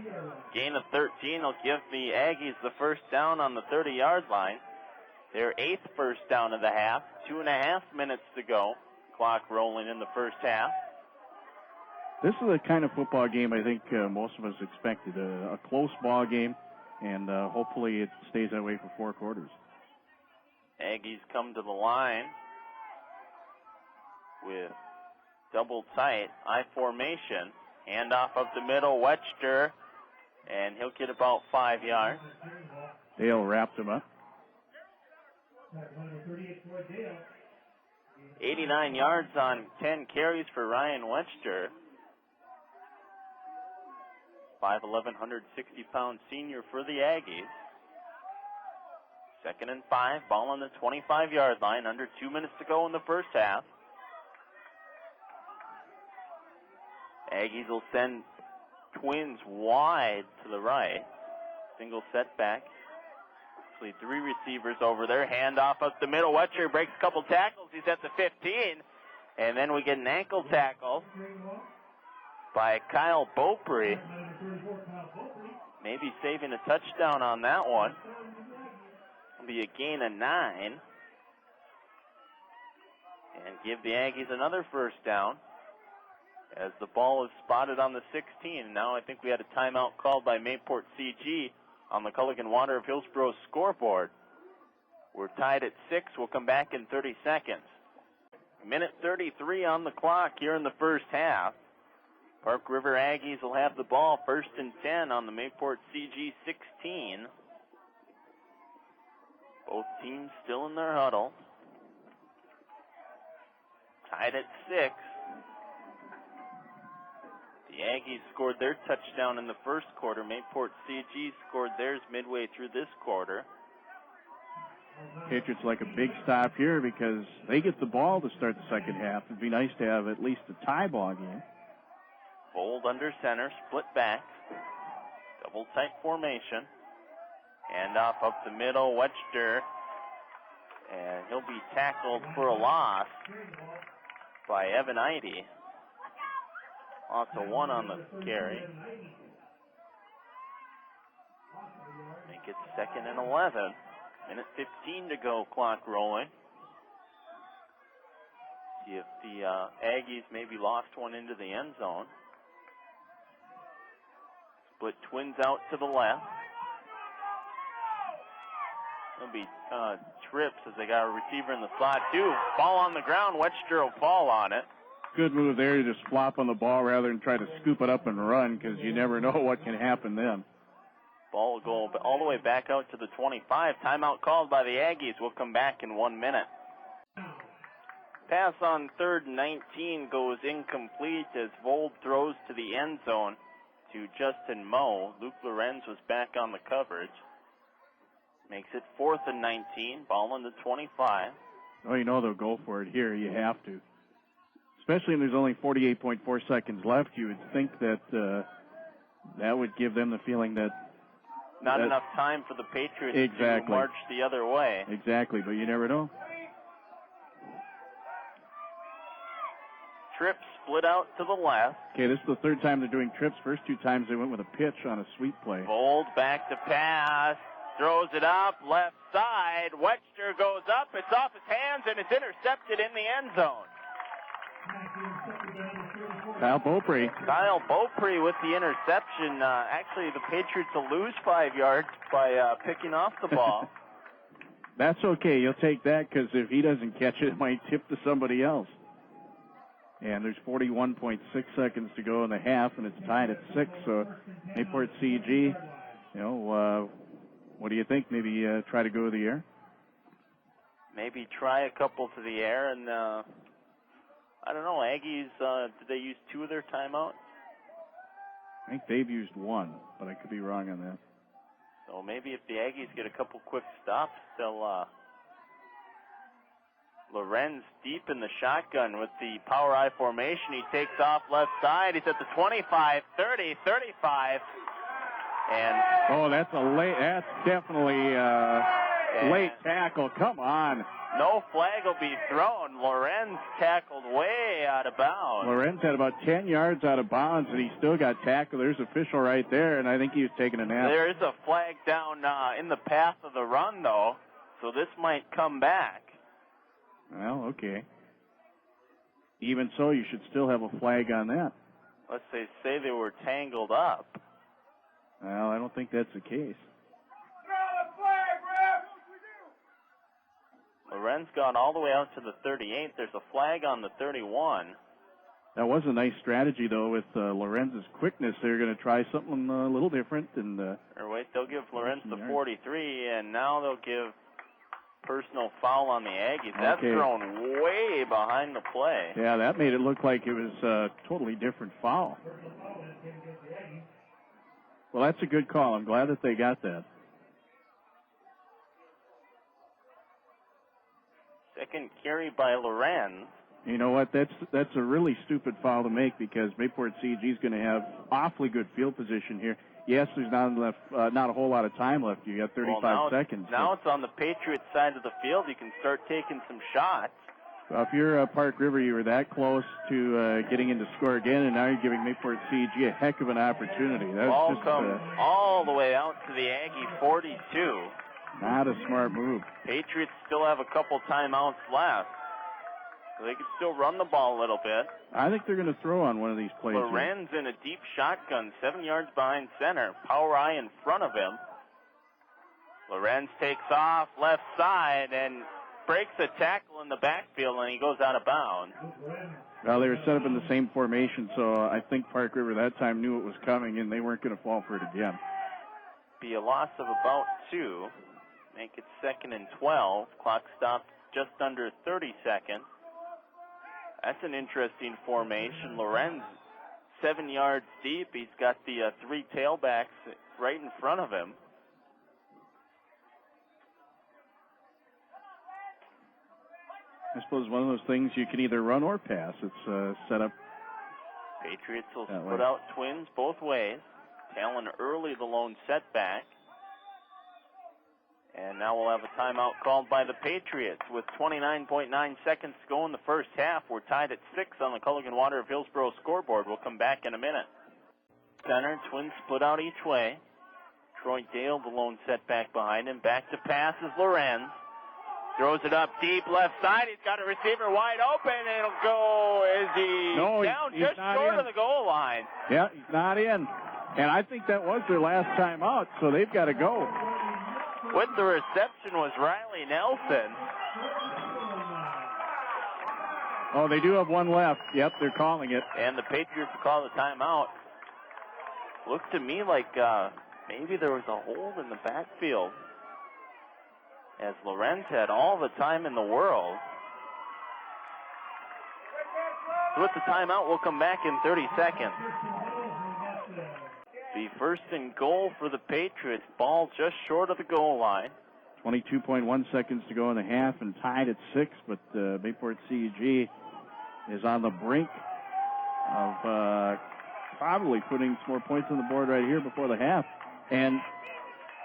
Gain of 13 will give the Aggies the first down on the 30-yard line. Their 8th first down of the half. 2.5 minutes to go. Clock rolling in the first half. This is the kind of football game I think most of us expected. A close ball game, and hopefully it stays that way for 4 quarters. Aggies come to the line with double tight, I formation. Handoff up the middle, Wetster, and he'll get about 5 yards. Dale wrapped him up. 89 yards on 10 carries for Ryan Wetster. 5'11", 160-pound senior for the Aggies. 2nd and 5, ball on the 25-yard line, under 2 minutes to go in the first half. Aggies will send twins wide to the right. Single setback. Actually 3 receivers over there. Handoff up the middle. Wetcher breaks a couple tackles. He's at the 15. And then we get an ankle tackle by Kyle Beaupre. Maybe saving a touchdown on that one. It'll be a gain of 9. And give the Aggies another first down as the ball is spotted on the 16. Now I think we had a timeout called by Mayport CG on the Culligan Water of Hillsborough scoreboard. We're tied at 6. We'll come back in 30 seconds. Minute 33 on the clock here in the first half. Park River Aggies will have the ball 1st and 10 on the Mayport CG 16. Both teams still in their huddle. Tied at 6. The Aggies scored their touchdown in the first quarter. Mayport CG scored theirs midway through this quarter. Patriots like a big stop here because they get the ball to start the second half. It'd be nice to have at least a tie ball game. Fold under center, split back. Double tight formation. Handoff up the middle, Wetster. And he'll be tackled for a loss by Evan Heide. Loss of 1 on the carry. Make it 2nd and 11. Minute 15 to go, clock rolling. See if the Aggies maybe lost one into the end zone. Split twins out to the left. There'll be trips as they got a receiver in the slot too. Ball on the ground, Wetster will fall on it. Good move there to just flop on the ball rather than try to scoop it up and run because you never know what can happen then. Ball will go all the way back out to the 25. Timeout called by the Aggies. We'll come back in 1 minute. Pass on 3rd and 19 goes incomplete as Vold throws to the end zone to Justin Moe. Luke Lorenz was back on the coverage. Makes it 4th and 19. Ball on the 25. Well, you know they'll go for it here. You have to. Especially when there's only 48.4 seconds left, you would think that that would give them the feeling that not enough time for the Patriots exactly. to march the other way. Exactly, but you never know. Trips split out to the left. Okay, this is the 3rd time they're doing trips. First 2 times they went with a pitch on a sweep play. Vold back to pass. Throws it up, left side. Wetster goes up. It's off his hands, and it's intercepted in the end zone. Kyle Beaupre. Kyle Beaupre with the interception. Actually, the Patriots will lose 5 yards by picking off the ball. That's okay. You'll take that because if he doesn't catch it, it might tip to somebody else. And there's 41.6 seconds to go in the half, and it's tied at 6. So Mayport CG, what do you think? Maybe try to go to the air? Maybe try a couple to the air, and I don't know, Aggies, did they use 2 of their timeouts? I think they've used 1, but I could be wrong on that. So maybe if the Aggies get a couple quick stops, they'll... Lorenz deep in the shotgun with the power I formation. He takes off left side. He's at the 25, 30, 35. And that's definitely late tackle. Come on. No flag will be thrown. Lorenz tackled way out of bounds. Lorenz had about 10 yards out of bounds, and he still got tackled. There's official right there, and I think he was taking a nap. There is a flag down in the path of the run, though, so this might come back. Well, okay. Even so, you should still have a flag on that. Let's say they were tangled up. Well, I don't think that's the case. Lorenz got all the way out to the 38. There's a flag on the 31. That was a nice strategy, though, with Lorenz's quickness. They're going to try something a little different. Or wait, they'll give Lorenz the 43, and now they'll give personal foul on the Aggies. That's thrown way behind the play. Yeah, that made it look like it was a totally different foul. Well, that's a good call. I'm glad that they got that. Second carry by Lorenz. You know what? That's a really stupid foul to make because Mayport CG is going to have awfully good field position here. Yes, there's not a whole lot of time left. You got 35 seconds. Now it's on the Patriots side of the field. You can start taking some shots. Well, if you're Park River, you were that close to getting into score again, and now you're giving Mayport CG a heck of an opportunity. Ball comes all the way out to the Aggie 42. Not a smart move. Patriots still have a couple timeouts left. So they can still run the ball a little bit. I think they're going to throw on one of these plays. Lorenz in a deep shotgun, 7 yards behind center. Power I in front of him. Lorenz takes off left side and breaks a tackle in the backfield, and he goes out of bounds. Well, they were set up in the same formation, so I think Park River that time knew it was coming, and they weren't going to fall for it again. Be a loss of about 2. Make it 2nd and 12. Clock stops just under 30 seconds. That's an interesting formation. Lorenz, 7 yards deep. He's got the 3 tailbacks right in front of him. I suppose one of those things you can either run or pass. It's set up. Patriots will put out twins both ways. Talon early, the lone setback. And now we'll have a timeout called by the Patriots with 29.9 seconds to go in the first half. We're tied at 6 on the Culligan Water of Hillsboro scoreboard. We'll come back in a minute. Center, twins split out each way. Troy Dale, the lone setback behind him. Back to pass is Lorenz. Throws it up deep left side. He's got a receiver wide open. It'll go. Is he down just short of the goal line? Yeah, he's not in. And I think that was their last time out, so they've got to go. With the reception was Riley Nelson. Oh, they do have one left. Yep, they're calling it. And the Patriots call the timeout. Looked to me like maybe there was a hold in the backfield, as Lorenz had all the time in the world. So with the timeout, we'll come back in 30 seconds. The first and goal for the Patriots. Ball just short of the goal line. 22.1 seconds to go in the half and tied at 6, but Mayport CG is on the brink of probably putting some more points on the board right here before the half. And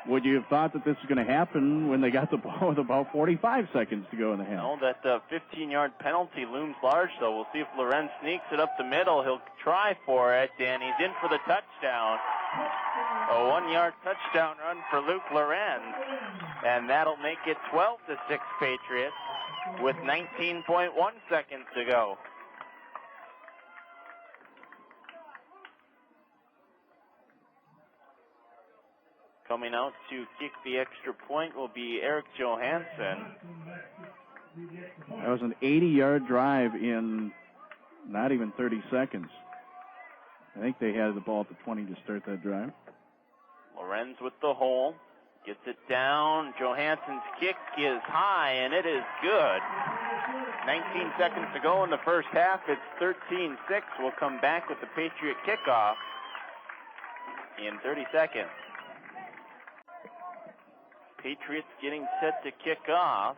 would you have thought that this was going to happen when they got the ball with about 45 seconds to go in the half? No, that 15-yard penalty looms large, though. We'll see if Lorenz sneaks it up the middle. He'll try for it, and he's in for the touchdown. A 1-yard touchdown run for Luke Lorenz, and that'll make it 12-6 Patriots with 19.1 seconds to go. Coming out to kick the extra point will be Eric Johansson. That was an 80-yard drive in not even 30 seconds. I think they had the ball at the 20 to start that drive. Lorenz with the hole. Gets it down. Johansson's kick is high, and it is good. 19 seconds to go in the first half. It's 13-6. We'll come back with the Patriot kickoff in 30 seconds. Patriots getting set to kick off.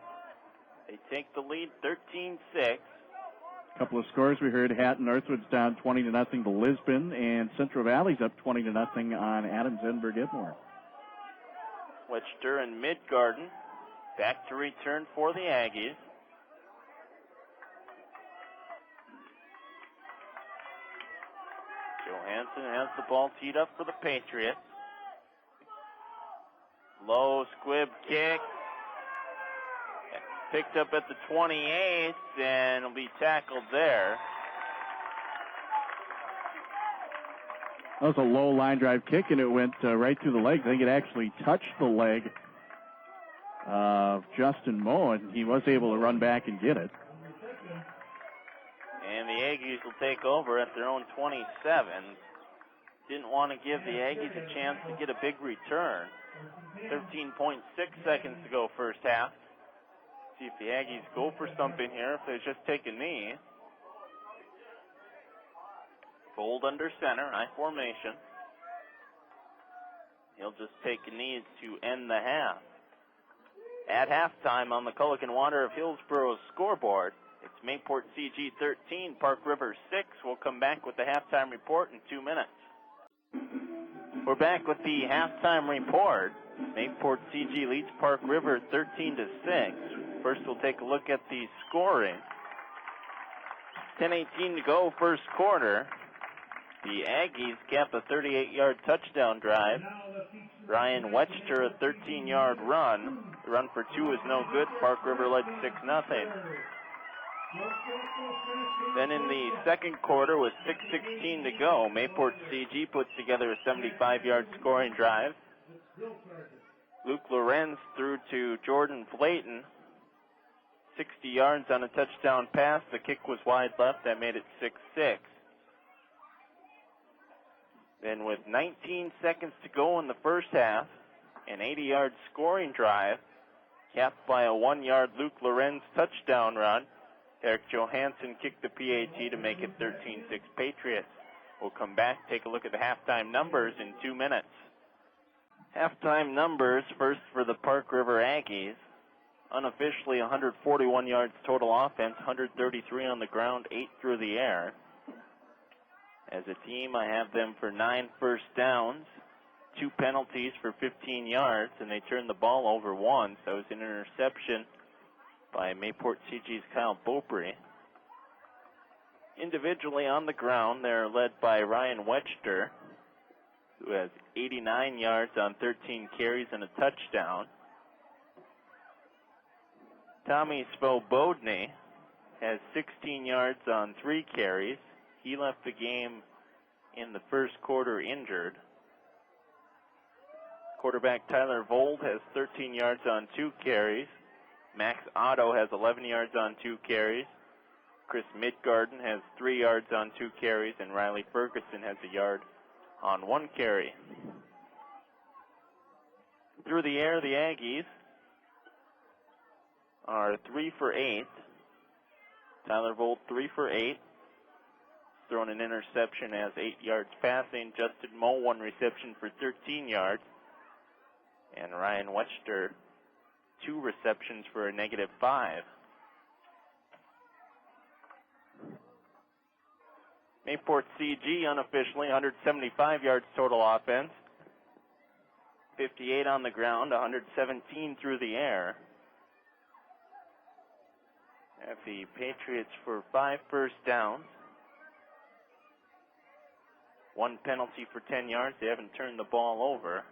They take the lead 13-6. A couple of scores we heard. Hatton Northwood's down 20-0 to Lisbon, and Central Valley's up 20-0 on Adams Edinburgh Edmore. Wetster and Midgarden back to return for the Aggies. Johansson has the ball teed up for the Patriots. Low squib kick. Picked up at the 28th and will be tackled there. That was a low line drive kick, and it went right through the legs. I think it actually touched the leg of Justin Moe, and he was able to run back and get it. And the Aggies will take over at their own 27. Didn't want to give the Aggies a chance to get a big return. 13.6 seconds to go first half. See if the Aggies go for something here, if they just take a knee. Fold under center, I formation. He'll just take a knee to end the half. At halftime on the Culligan Water of Hillsboro's scoreboard, it's Mayport CG 13, Park River 6. We'll come back with the halftime report in 2 minutes. We're back with the halftime report. Mayport CG leads Park River 13-6. First, we'll take a look at the scoring. 10:18 to go, first quarter. The Aggies cap a 38-yard touchdown drive. Ryan Wetster, a 13-yard run. The run for two is no good. Park River led 6-0. Then in the second quarter, with 6:16 to go, Mayport CG puts together a 75-yard scoring drive. Luke Lorenz threw to Jordan Flayton. 60 yards on a touchdown pass. The kick was wide left. That made it 6-6. Then with 19 seconds to go in the first half, an 80-yard scoring drive, capped by a 1-yard Luke Lorenz touchdown run. Eric Johansson kicked the PAT to make it 13-6 Patriots. We'll come back, take a look at the halftime numbers in 2 minutes. Halftime numbers first for the Park River Aggies. Unofficially 141 yards total offense, 133 on the ground, 8 through the air. As a team, I have them for 9 first downs, 2 penalties for 15 yards, and they turned the ball over once. That was an interception by Mayport CG's Kyle Beaupre. Individually on the ground, they're led by Ryan Wetster, who has 89 yards on 13 carries and a touchdown. Tommy Svobodny has 16 yards on 3 carries. He left the game in the first quarter injured. Quarterback Tyler Vold has 13 yards on 2 carries. Max Otto has 11 yards on 2 carries. Chris Midgarden has 3 yards on 2 carries, and Riley Ferguson has a yard on 1 carry. Through the air, the Aggies are 3 for 8. Tyler Vold 3 for 8. Thrown an interception, has 8 yards passing. Justin Moe 1 reception for 13 yards. And Ryan Wetster 2 receptions for a -5. Mayport CG unofficially 175 yards total offense. 58 on the ground, 117 through the air. Have the Patriots for 5 first downs. 1 penalty for 10 yards. They haven't turned the ball over.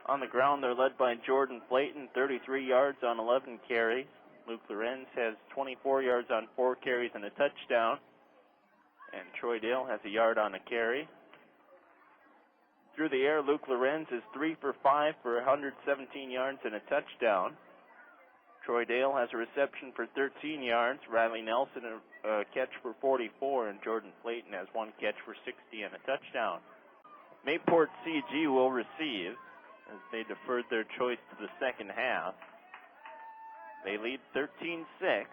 On the ground, they're led by Jordan Flayton, 33 yards on 11 carries. Luke Lorenz has 24 yards on 4 carries and a touchdown. And Troy Dale has a yard on a carry. Through the air, Luke Lorenz is 3 for 5 for 117 yards and a touchdown. Troy Dale has a reception for 13 yards. Riley Nelson a catch for 44, and Jordan Clayton has one catch for 60 and a touchdown. Mayport CG will receive as they deferred their choice to the second half. They lead 13-6.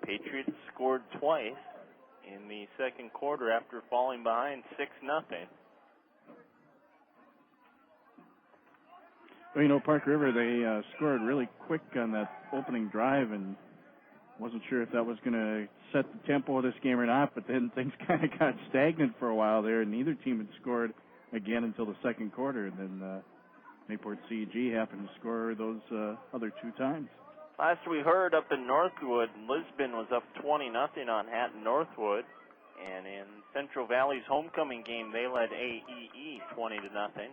Patriots scored twice in the second quarter after falling behind 6-0. Well, you know, Park River, they scored really quick on that opening drive, and wasn't sure if that was going to set the tempo of this game or not, but then things kind of got stagnant for a while there, and neither team had scored again until the second quarter, and then Mayport CG happened to score those other two times. Last we heard, up in Northwood, Lisbon was up 20-0 on Hatton Northwood, and in Central Valley's homecoming game, they led AEE 20-0.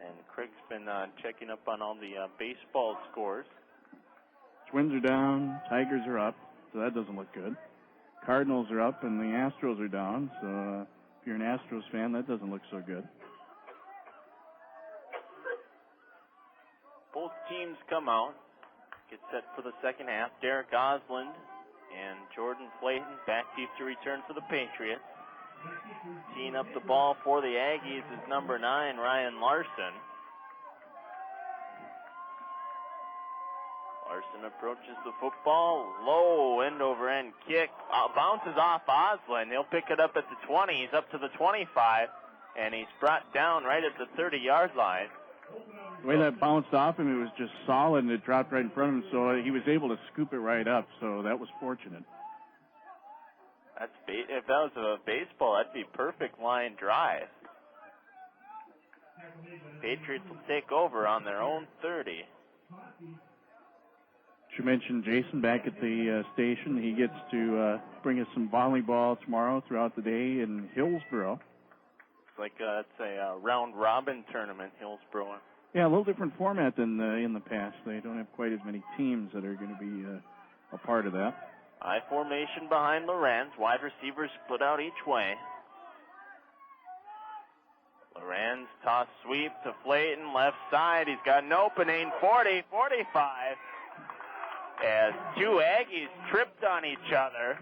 And Craig's been checking up on all the baseball scores. Twins are down, Tigers are up, so that doesn't look good. Cardinals are up, and the Astros are down, so if you're an Astros fan, that doesn't look so good. Both teams come out, get set for the second half. Derek Osland and Jordan Clayton back deep to return for the Patriots. Teeing up the ball for the Aggies is number 9, Ryan Larson. Larson approaches the football. Low end-over-end kick. Bounces off Osland. He'll pick it up at the 20. He's up to the 25, and he's brought down right at the 30-yard line. The way that bounced off him, it was just solid, and it dropped right in front of him, so he was able to scoop it right up, so that was fortunate. If that was a baseball, that'd be perfect line drive. Patriots will take over on their own 30. You mentioned Jason back at the station. He gets to bring us some volleyball tomorrow throughout the day in Hillsboro. It's like it's a round-robin tournament, Hillsboro. Yeah, a little different format than in the past. They don't have quite as many teams that are going to be a part of that. I formation behind Lorenz. Wide receivers split out each way. Lorenz toss sweep to Flayton, left side. He's got an opening, 40, 45. As two Aggies tripped on each other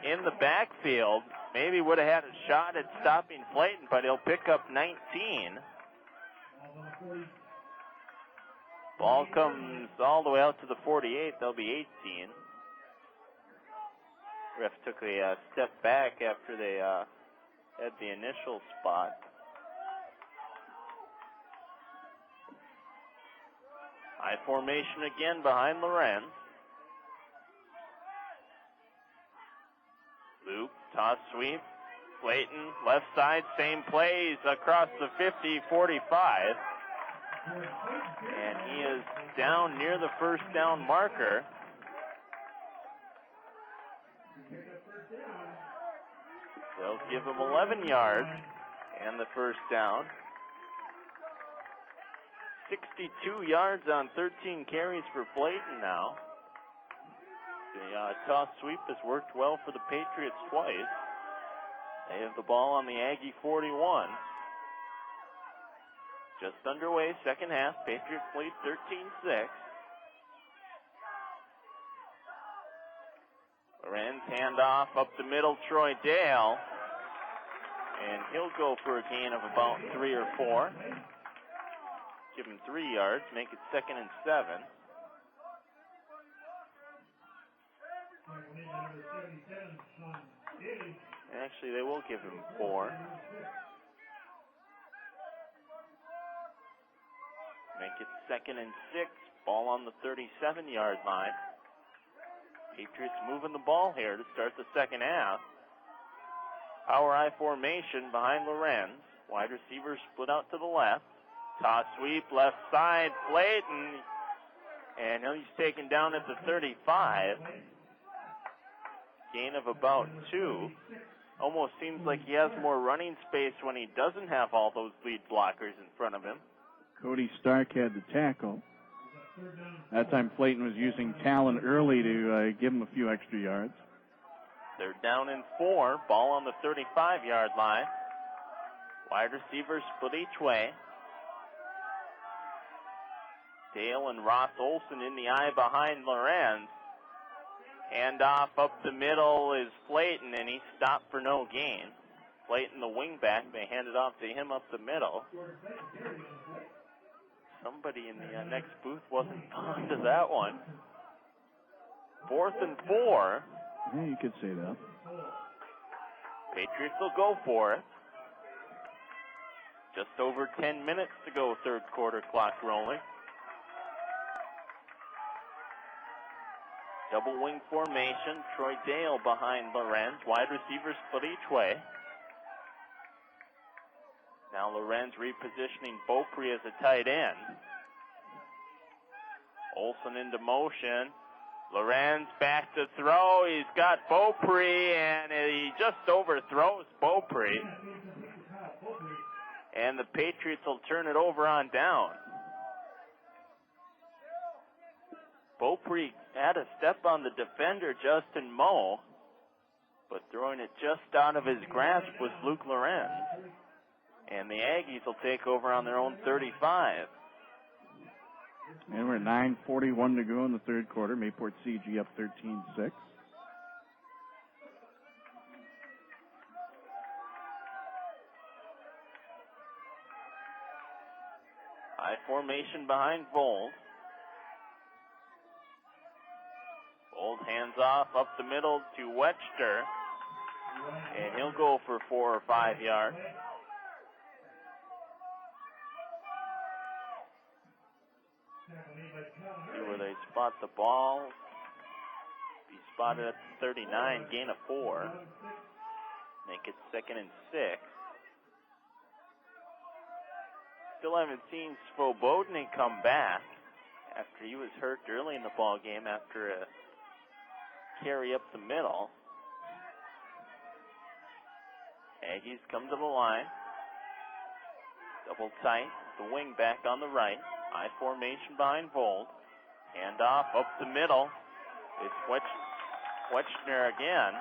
in the backfield. Maybe would have had a shot at stopping Flayton, but he'll pick up 19. Ball comes all the way out to the 48. They'll be 18. Ref took a step back after they had the initial spot. High formation again behind Lorenz. Luke, toss sweep. Clayton, left side, same plays across the 50, 45. And he is down near the first down marker. They'll give him 11 yards and the first down. 62 yards on 13 carries for Flayton now. The toss sweep has worked well for the Patriots twice. They have the ball on the Aggie 41. Just underway, second half. Patriots lead 13-6. Lorenz handoff up the middle, Troy Dale. And he'll go for a gain of about 3 or 4. Give him 3 yards, make it 2nd and 7. Actually, they will give him 4. Make it 2nd and 6. Ball on the 37-yard line. Patriots moving the ball here to start the second half. Power I formation behind Lorenz. Wide receiver split out to the left. Toss sweep, left side, Flayton. And he's taken down at the 35. Gain of about 2. Almost seems like he has more running space when he doesn't have all those lead blockers in front of him. Cody Stark had the tackle. That time Clayton was using Talon early to give him a few extra yards. They're down in 4. Ball on the 35-yard line. Wide receivers split each way. Dale and Ross Olson in the eye behind Lorenz. Handoff up the middle is Flayton, and he's stopped for no gain. Flayton, the wingback, they hand it off to him up the middle. Somebody in the next booth wasn't fond of that one. 4th and 4. Yeah, you could say that. Patriots will go for it. Just over 10 minutes to go, third quarter clock rolling. Double wing formation. Troy Dale behind Lorenz. Wide receivers split each way. Now Lorenz repositioning Beaupre as a tight end. Olson into motion. Lorenz back to throw. He's got Beaupre, and he just overthrows Beaupre. And the Patriots will turn it over on down. Beaupre had a step on the defender, Justin Moe, but throwing it just out of his grasp was Luke Lorenz. And the Aggies will take over on their own 35. And we're 9:41 to go in the third quarter. Mayport CG up 13-6. High formation behind Vold. Vold hands off up the middle to Webster. And he'll go for 4 or 5 yards. See where they spot the ball. Be spotted at the 39, gain of 4. Make it 2nd and 6. Still haven't seen Svobodny come back after he was hurt early in the ball game after a carry up the middle. Aggies come to the line. Double tight. The wing back on the right. High formation behind Vold. Hand off up the middle. It's Wechner again.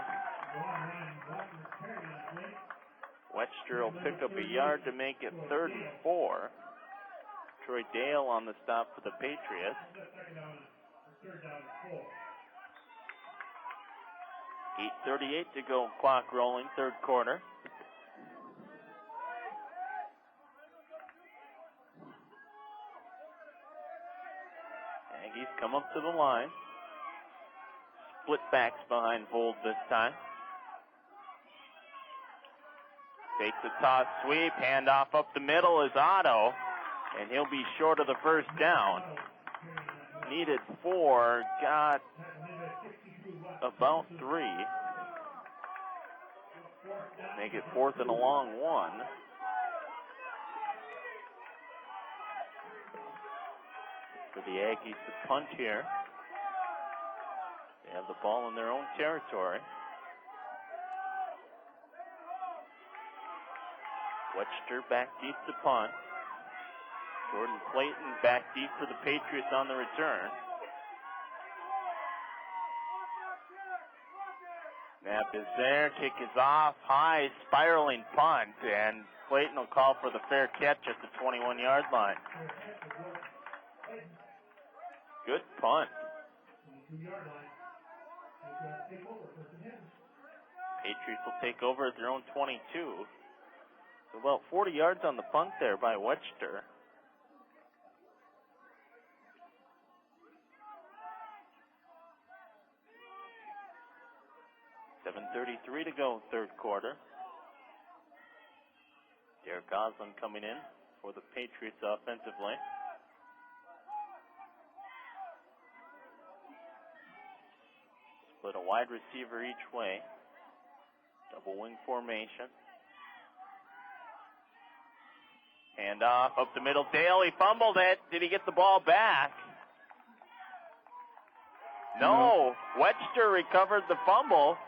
Webster will pick up a yard to make it 3rd and 4. Troy Dale on the stop for the Patriots. 8:38 to go, clock rolling, third quarter. Aggies come up to the line. Split backs behind Vold this time. Takes a toss sweep, handoff up the middle is Otto, and he'll be short of the first down. Needed 4, got about 3. Make it 4th and a long 1. For the Aggies to punt here. They have the ball in their own territory. Webster back deep to punt. Jordan Clayton back deep for the Patriots on the return. Snap is there, kick is off, high spiraling punt, and Clayton will call for the fair catch at the 21-yard line. Good punt. Patriots will take over at their own 22. So about 40 yards on the punt there by Webster. .7:33 to go, third quarter. Derek Goslin coming in for the Patriots offensively. Split a wide receiver each way. Double wing formation. Hand off up the middle. Dale, he fumbled it. Did he get the ball back? No. Webster recovered the fumble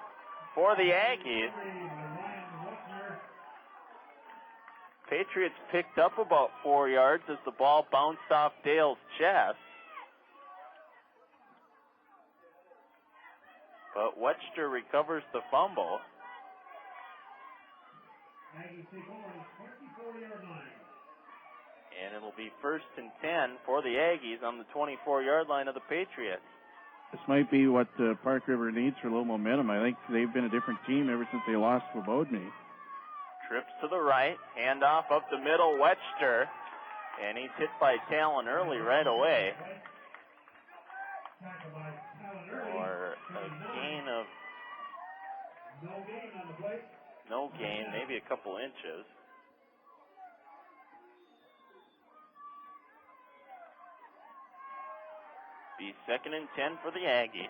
for the Aggies. Patriots picked up about 4 yards as the ball bounced off Dale's chest. but Webster recovers the fumble. And it'll be 1st and 10 for the Aggies on the 24-yard line of the Patriots. This might be what Park River needs for a little momentum. I think they've been a different team ever since they lost to Bodney. Trips to the right, handoff up the middle, Webster, and he's hit by Talon early right away. Or a gain of no gain, maybe a couple inches. Be 2nd and 10 for the Aggies.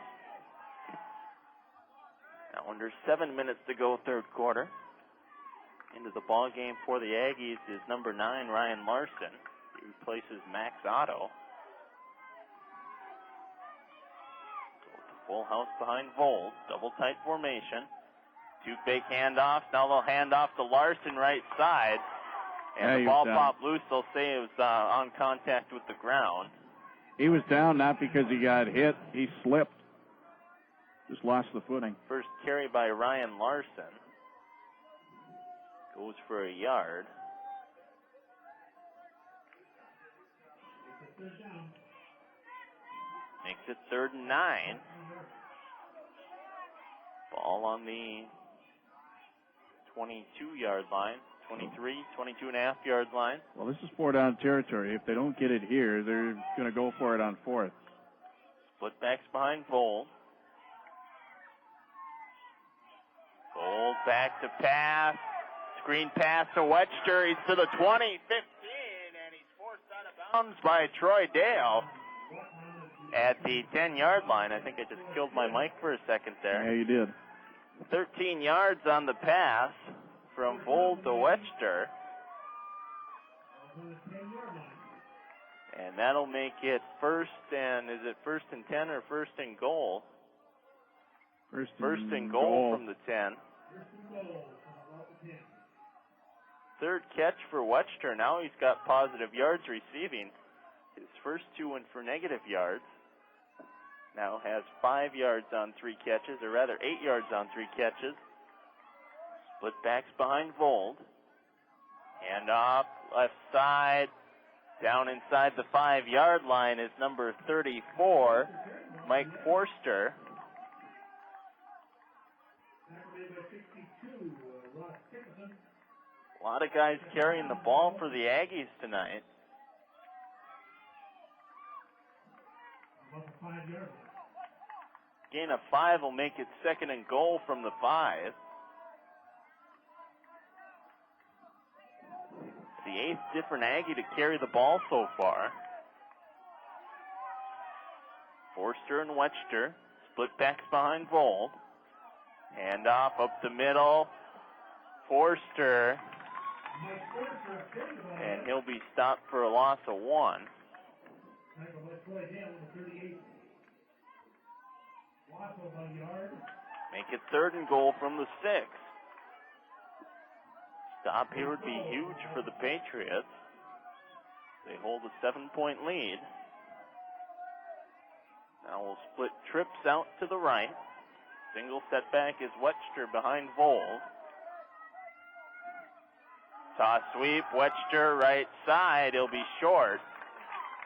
Now under 7 minutes to go, third quarter. Into the ball game for the Aggies is number 9, Ryan Larson. He replaces Max Otto. Full house behind Vold. Double tight formation. 2 fake handoffs. Now they'll hand off to Larson right side. And the ball popped loose. They'll say it was on contact with the ground. He was down not because he got hit. He slipped. Just lost the footing. First carry by Ryan Larson. Goes for a yard. Makes it 3rd and 9. Ball on the 22-yard line. 23, 22.5-yard line. Well, this is 4-down territory. If they don't get it here, they're going to go for it on 4th. Split backs behind Vold. Vold back to pass. Screen pass to Webster. He's to the 20, 15, and he's forced out of bounds by Troy Dale at the 10-yard line. I think I just killed my mic for a second there. Yeah, you did. 13 yards on the pass from Vold to Webster. And that'll make it 1st and, is it 1st and 10 or 1st and goal? First and goal from the 10. Third catch for Webster. Now he's got positive yards receiving. His first 2 went for negative yards. Now has 5 yards on 3 catches, or rather 8 yards on 3 catches. Split backs behind Vold. Hand off left side. Down inside the 5-yard line is number 34, Mike Forster. A lot of guys carrying the ball for the Aggies tonight. Gain of 5 will make it 2nd and goal from the 5. The 8th different Aggie to carry the ball so far. Forster and Webster, split backs behind Vold. Hand off up the middle. Forster. And he'll be stopped for a loss of 1. Make it 3rd and goal from the 6. Stop here would be huge for the Patriots. They hold a 7-point lead. Now we'll split trips out to the right. Single setback is Webster behind Vold. Toss sweep, Webster right side. He'll be short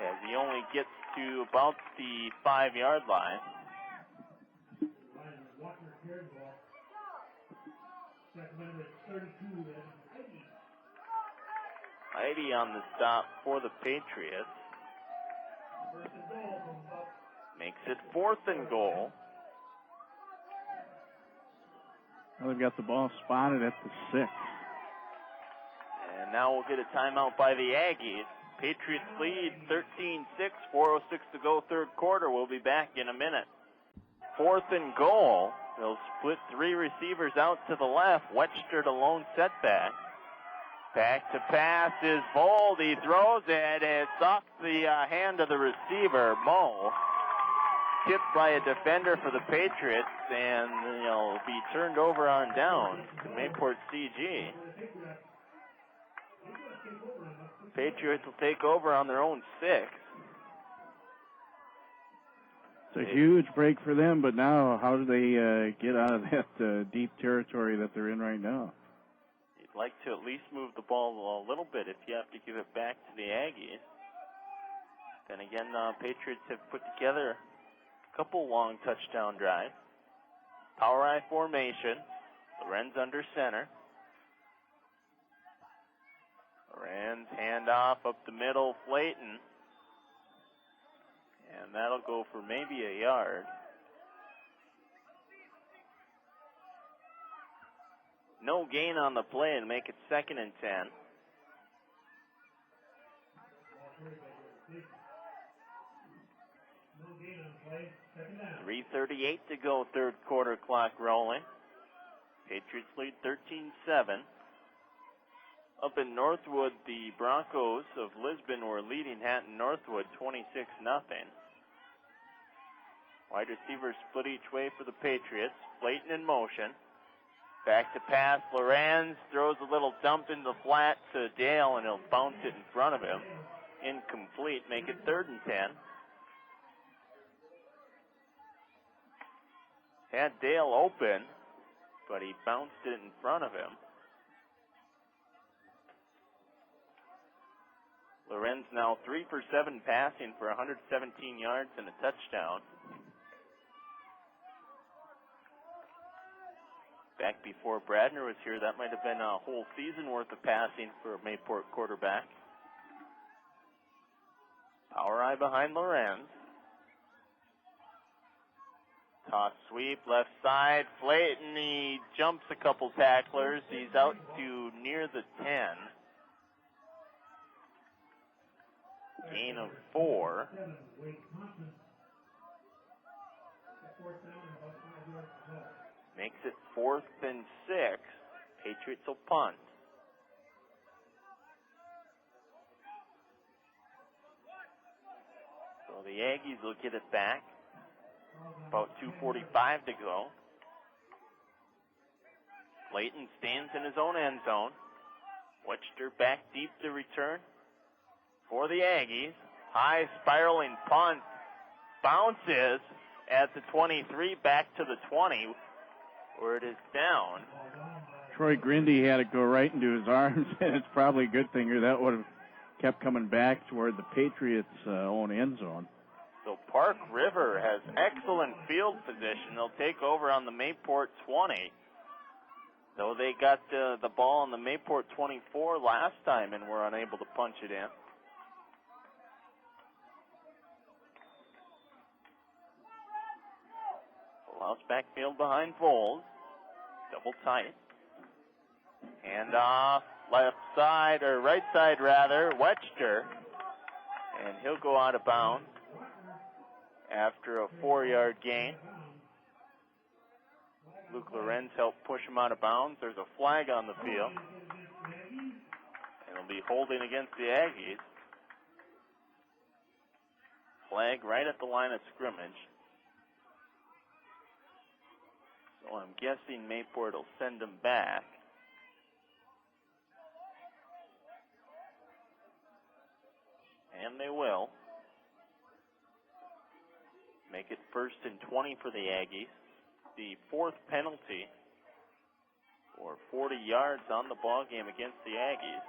as he only gets to about the 5-yard line. Heidi on the stop for the Patriots. Makes it 4th and goal. Well, they've got the ball spotted at the 6. And now we'll get a timeout by the Aggies. Patriots lead 13-6, 4:06 to go, third quarter. We'll be back in a minute. 4th and goal. They'll split 3 receivers out to the left. Webster to lone setback. Back to pass is Vold. He throws it. It's off the hand of the receiver, Mo. Tipped by a defender for the Patriots, and will be turned over on down to Mayport CG. Patriots will take over on their own 6. It's a huge break for them, but now how do they get out of that deep territory that they're in right now? You'd like to at least move the ball a little bit if you have to give it back to the Aggies. Then again, Patriots have put together a couple long touchdown drives. Power I formation. Lorenz under center. Lorenz handoff up the middle, Flayton. And that'll go for maybe a yard. No gain on the play and make it 2nd and 10. 3:38 to go, third quarter clock rolling. Patriots lead 13-7. Up in Northwood, the Broncos of Lisbon were leading Hatton Northwood 26-0. Wide receivers split each way for the Patriots. Flayton in motion. Back to pass. Lorenz throws a little dump in the flat to Dale, and he'll bounce it in front of him. Incomplete. Make it 3rd and 10. Had Dale open, but he bounced it in front of him. Lorenz now 3 for 7 passing for 117 yards and a touchdown. Back before Bradner was here, that might have been a whole season worth of passing for a Mayport quarterback. Power I behind Lorenz. Toss sweep, left side, Flayton, he jumps a couple tacklers. He's out to near the 10. Gain of 4. Makes it 4th and 6. Patriots will punt. So the Aggies will get it back. About 2:45 to go. Flayton stands in his own end zone. Webster back deep to return for the Aggies. High spiraling punt. Bounces at the 23, back to the 20, where it is down. Troy Grindy had it go right into his arms, and it's probably a good thing, or that would have kept coming back toward the Patriots' own end zone. So Park River has excellent field position. They'll take over on the Mayport 20. Though they got the ball on the Mayport 24 last time and were unable to punch it in. Allows backfield behind Voles. Double tight. Hand off left side, or right side rather, Webster. And he'll go out of bounds after a 4-yard gain. Luke Lorenz helped push him out of bounds. There's a flag on the field. And it'll be holding against the Aggies. Flag right at the line of scrimmage. So I'm guessing Mayport will send him back. And they will. Make it 1st and 20 for the Aggies. The 4th penalty for 40 yards on the ball game against the Aggies.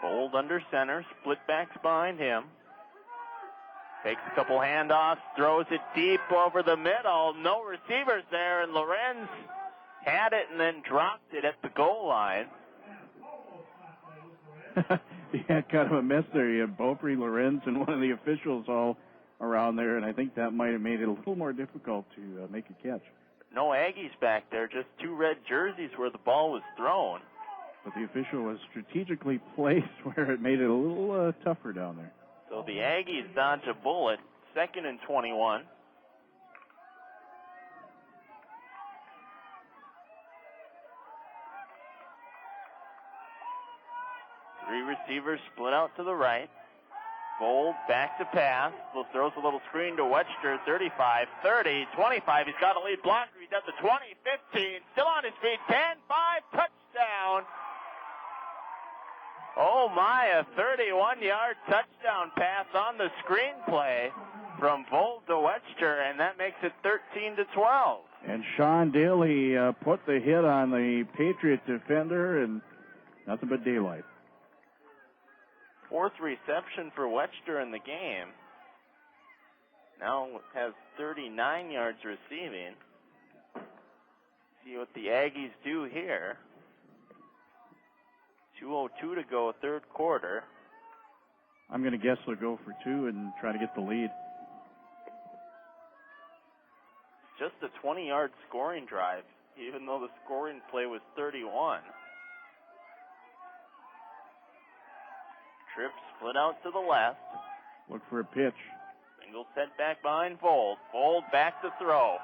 Bold under center, split backs behind him. Takes a couple handoffs, throws it deep over the middle. No receivers there, and Lorenz had it and then dropped it at the goal line. You had kind of a mess there. You had Beaupre, Lorenz, and one of the officials all around there, and I think that might have made it a little more difficult to make a catch. No Aggies back there, just 2 red jerseys where the ball was thrown. But the official was strategically placed where it made it a little tougher down there. So the Aggies dodge a bullet. 2nd and 21. Three receivers split out to the right. Bold back to pass. Throws a little screen to Webster. 35, 30, 25. He's got a lead blocker. He's at the 20, 15. Still on his feet. 10, 5. Touchdown. Oh my, a 31-yard touchdown pass on the screenplay from Volt to Webster, and that makes it 13-12. And Sean Daly put the hit on the Patriot defender, and nothing but daylight. Fourth reception for Webster in the game. Now has 39 yards receiving. See what the Aggies do here. 2:02 to go, third quarter. I'm going to guess they'll go for two and try to get the lead. Just a 20-yard scoring drive, even though the scoring play was 31. Tripp split out to the left. Look for a pitch. Single set back behind Vold. Vold back to throw.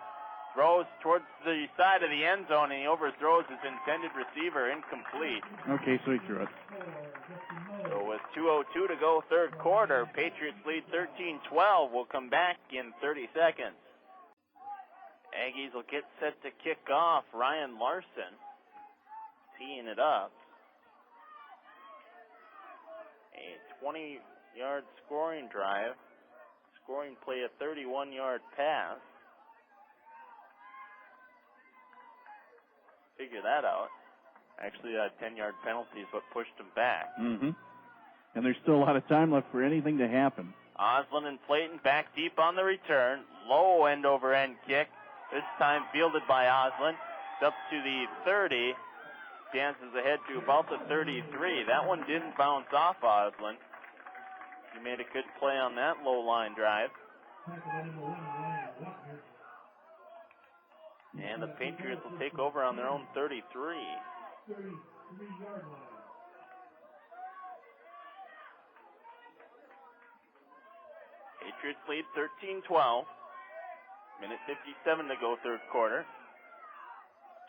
Throws towards the side of the end zone, and he overthrows his intended receiver, incomplete. Okay, so he threw it. So with 2:02 to go, third quarter, Patriots lead 13-12. We'll come back in 30 seconds. Aggies will get set to kick off. Ryan Larson teeing it up. A 20-yard scoring drive. Scoring play, a 31-yard pass. Figure that out. Actually, a 10-yard penalty is what pushed him back. Mm-hmm. And there's still a lot of time left for anything to happen. Oslin and Slayton back deep on the return. Low end-over-end kick. This time fielded by Oslin. It's up to the 30. Dances ahead to about the 33. That one didn't bounce off Oslin. He made a good play on that low line drive. And the Patriots will take over on their own 33. Patriots lead 13-12. Minute 57 to go, third quarter.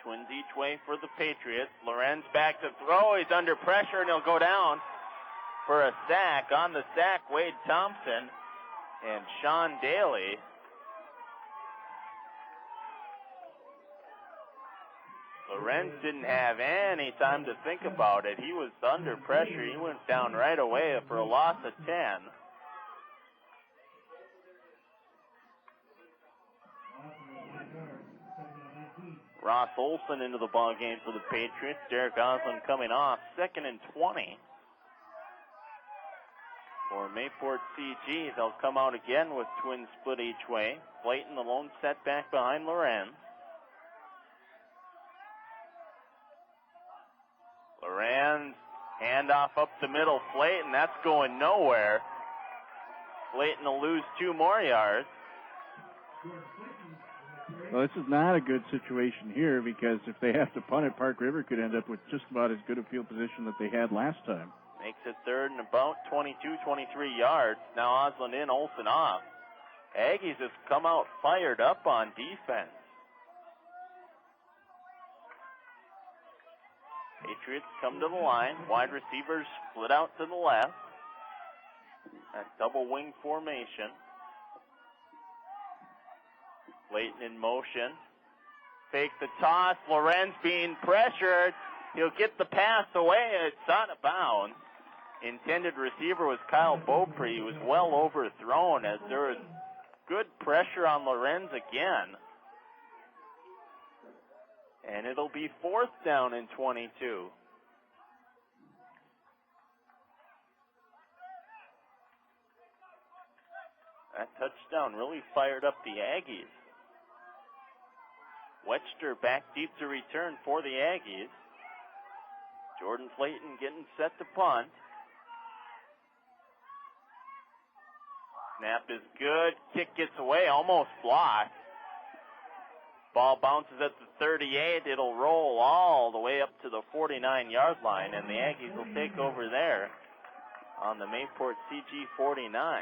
Twins each way for the Patriots. Lorenz back to throw. He's under pressure, and he'll go down for a sack. On the sack, Wade Thompson and Sean Daly. Lorenz didn't have any time to think about it. He was under pressure. He went down right away for a loss of 10. Ross Olson into the ball game for the Patriots. Derek Oslin coming off. 2nd and 20. For Mayport CG, they'll come out again with twins split each way. Slayton, the lone setback behind Lorenz. Lorenz, handoff up the middle. Slayton, that's going nowhere. Slayton will lose 2 more yards. Well, this is not a good situation here because if they have to punt it, Park River could end up with just about as good a field position that they had last time. Makes it third and about 22, 23 yards. Now Oslin in, Olsen off. Aggies have come out fired up on defense. Patriots come to the line. Wide receivers split out to the left. That double wing formation. Slayton in motion. Fake the toss. Lorenz being pressured. He'll get the pass away. It's out of bounds. Intended receiver was Kyle Beaupre. He was well overthrown as there was good pressure on Lorenz again. And it'll be 4th down and 22. That touchdown really fired up the Aggies. Webster back deep to return for the Aggies. Jordan Slayton getting set to punt. Snap is good. Kick gets away, almost blocked. Ball bounces at the 38. It'll roll all the way up to the 49-yard line, and the Aggies will take over there on the Mayport CG 49.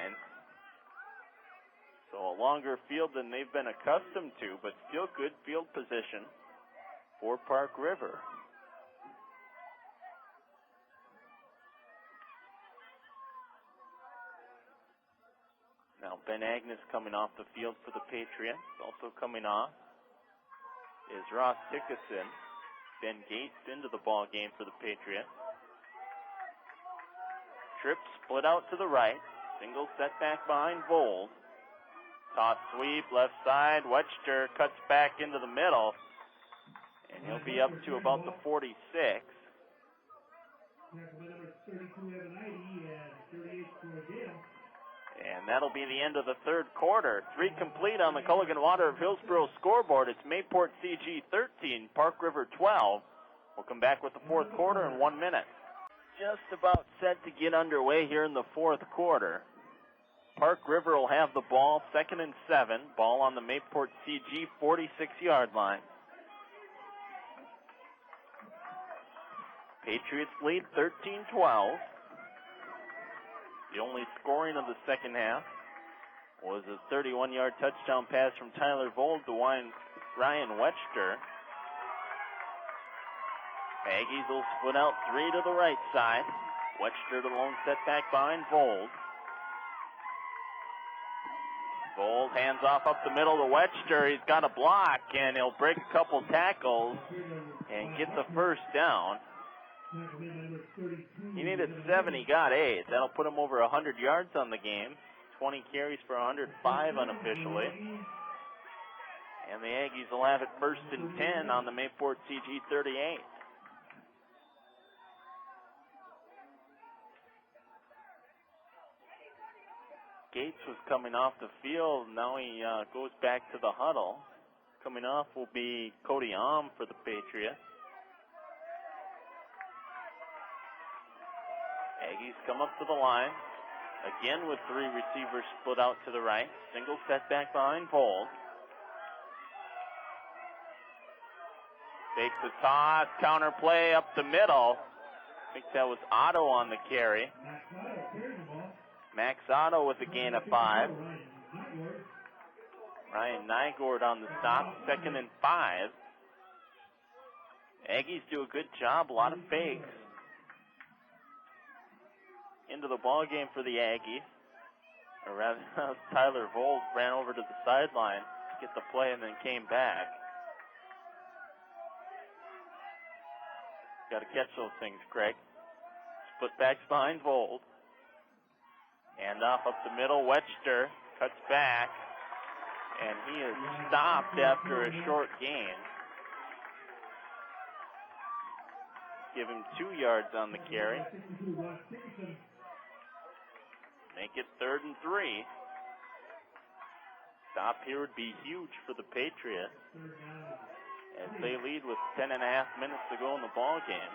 So a longer field than they've been accustomed to, but still good field position for Park River. Now Ben Agnes coming off the field for the Patriots. Also coming off is Ross Tickerson. Ben Gates into the ball game for the Patriots. Trip split out to the right. Single setback behind Vold. Toss sweep, left side. Wetcher cuts back into the middle. And he'll be up to about the 46. And that'll be the end of the third quarter. 3 complete on the Culligan Water of Hillsboro scoreboard. It's Mayport CG 13, Park River 12. We'll come back with the fourth quarter in 1 minute. Just about set to get underway here in the fourth quarter. Park River will have the ball, 2nd and 7. Ball on the Mayport CG 46-yard line. Patriots lead 13-12. The only scoring of the second half was a 31-yard touchdown pass from Tyler Vold to Ryan Wetcher. Aggies will split out 3 to the right side. Wetcher the lone setback behind Vold. Vold hands off up the middle to Wetcher. He's got a block, and he'll break a couple tackles and get the first down. He needed 7, he got 8. That'll put him over 100 yards on the game. 20 carries for 105 unofficially. And the Aggies will have it 1st and 10 on the Mayport CG 38. Gates was coming off the field. Now he goes back to the huddle. Coming off will be Cody Ahm for the Patriots. Aggies come up to the line. Again with 3 receivers split out to the right. Single setback behind Vold. Takes the toss. Counter play up the middle. I think that was Otto on the carry. Max Otto with a gain of 5. Ryan Nygaard on the stop. 2nd and 5. Aggies do a good job. A lot of fakes. Into the ball game for the Aggies. Or rather, Tyler Vold ran over to the sideline to get the play and then came back. Got to catch those things, Craig. Split backs behind Vold. And off up the middle, Wetcher cuts back. And he is stopped after a short gain. Give him 2 yards on the carry. Make it 3rd and 3. Stop here would be huge for the Patriots as they lead with 10.5 minutes to go in the ball game.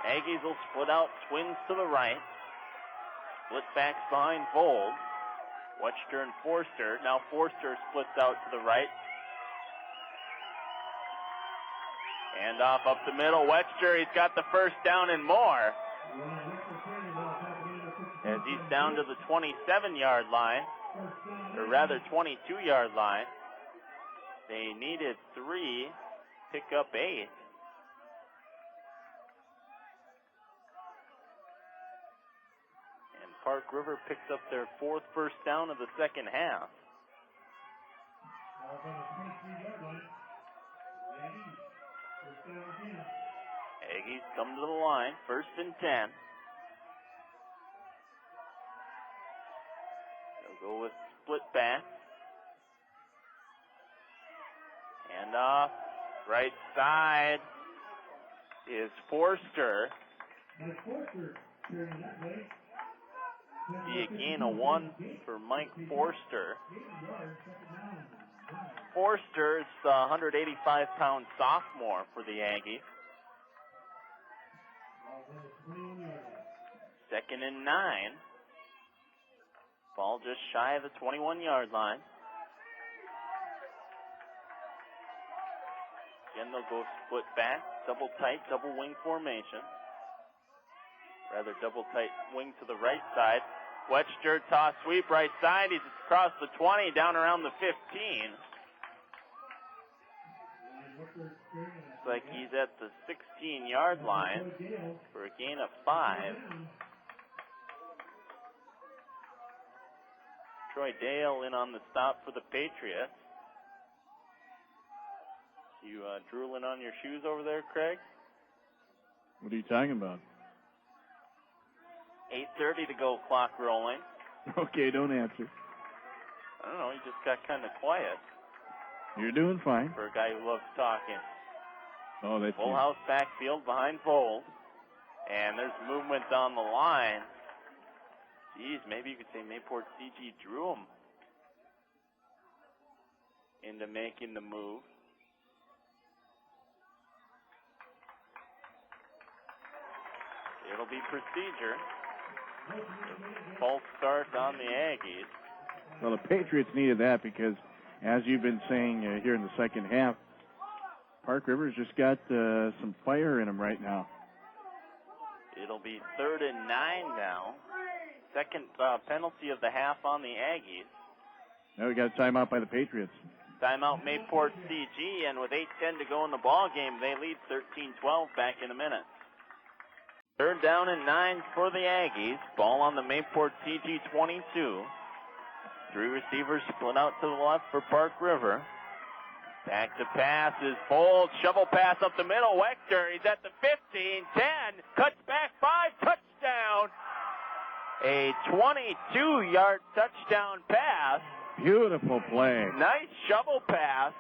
Aggies will split out, twins to the right. Split backs behind Vold. Wetcher and Forster. Now Forster splits out to the right. And off up the middle, Wetcher, he's got the first down and more. As he's down to the 27-yard line, or rather 22-yard line. They needed 3, pick up 8. And Park River picks up their 4th first down of the second half. Aggies come to the line, 1st and 10. They'll go with split back. And off, right side is Forster. Be a gain of 1 for Mike Forster. Forster is the 185-pound sophomore for the Aggies. 2nd and 9. Ball just shy of the 21-yard line. Again, they'll go split back, double tight, double wing formation. Rather double tight wing to the right side. Wetcher toss sweep right side. He's across the 20, down around the 15. Looks like he's at the 16-yard line for a gain of 5. Troy Dale in on the stop for the Patriots. You drooling on your shoes over there, Craig? What are you talking about? 8:30 to go, clock rolling. Okay, don't answer. I don't know, he just got kind of quiet You're doing fine. for a guy who loves talking. Oh, that's Full you. house backfield behind Vold. And there's movement on the line. Geez, maybe you could say Mayport CG drew him into making the move. It'll be procedure. False start on the Aggies. Well, the Patriots needed that because, as you've been saying here in the second half, Park River's just got some fire in them right now. It'll be 3rd and 9 now. Second penalty of the half on the Aggies. Now we got a timeout by the Patriots. Timeout Mayport CG, and with 8:10 to go in the ball game, they lead 13-12 back in a minute. 3rd down and 9 for the Aggies. Ball on the Mayport CG 22. 3 receivers split out to the left for Park River. Back to pass is Bold. Shovel pass up the middle. Wechter, he's at the 15, 10. Cuts back 5. Touchdown. A 22-yard touchdown pass. Beautiful play. Nice shovel pass.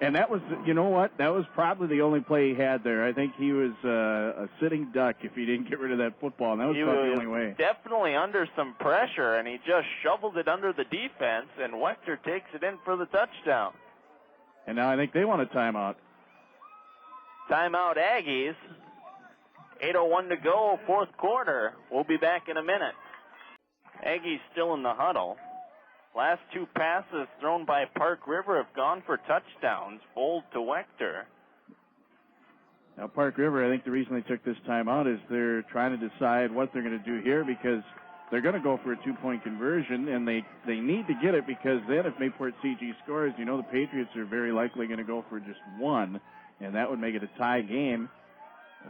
And that was, you know what? That was probably the only play he had there. I think he was a sitting duck if he didn't get rid of that football. And that was probably the only way. Definitely under some pressure, and he just shoveled it under the defense, and Wechter takes it in for the touchdown. And now I think they want a timeout. Timeout Aggies. 8:01 to go, fourth quarter. We'll be back in a minute. Aggies still in the huddle. Last 2 passes thrown by Park River have gone for touchdowns. Bold to Wechter. Now, Park River, I think the reason they took this timeout is they're trying to decide what they're going to do here because they're going to go for a 2-point conversion, and they need to get it because then if Mayport CG scores, you know the Patriots are very likely going to go for just 1, and that would make it a tie game,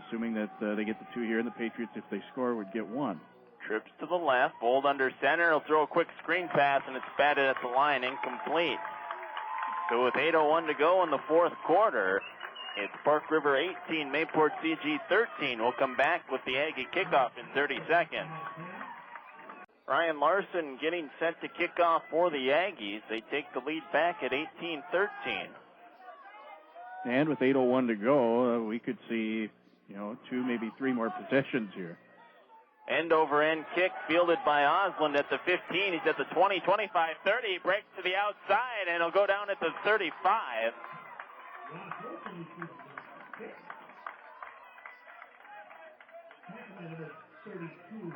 assuming that they get the 2 here, and the Patriots, if they score, would get 1. Trips to the left. Bold under center. He'll throw a quick screen pass, and it's batted at the line. Incomplete. So with 8:01 to go in the fourth quarter, it's Park River 18, Mayport CG 13. We'll come back with the Aggie kickoff in 30 seconds. Ryan Larson getting set to kick off for the Aggies. They take the lead back at 18-13. And with 8:01 to go, we could see, 2, maybe 3 more possessions here. End-over-end kick fielded by Osland at the 15. He's at the 20, 25, 30. Breaks to the outside, and he'll go down at the 35.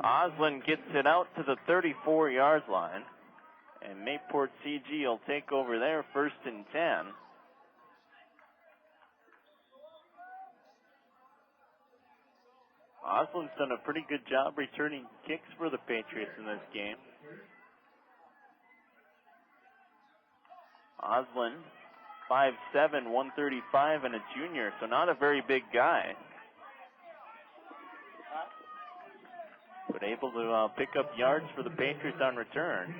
Osland gets it out to the 34-yard line, and Mayport CG will take over there, 1st and 10. Osland's done a pretty good job returning kicks for the Patriots in this game. Osland, 5'7", 135, and a junior, so not a very big guy. But able to pick up yards for the Patriots on return.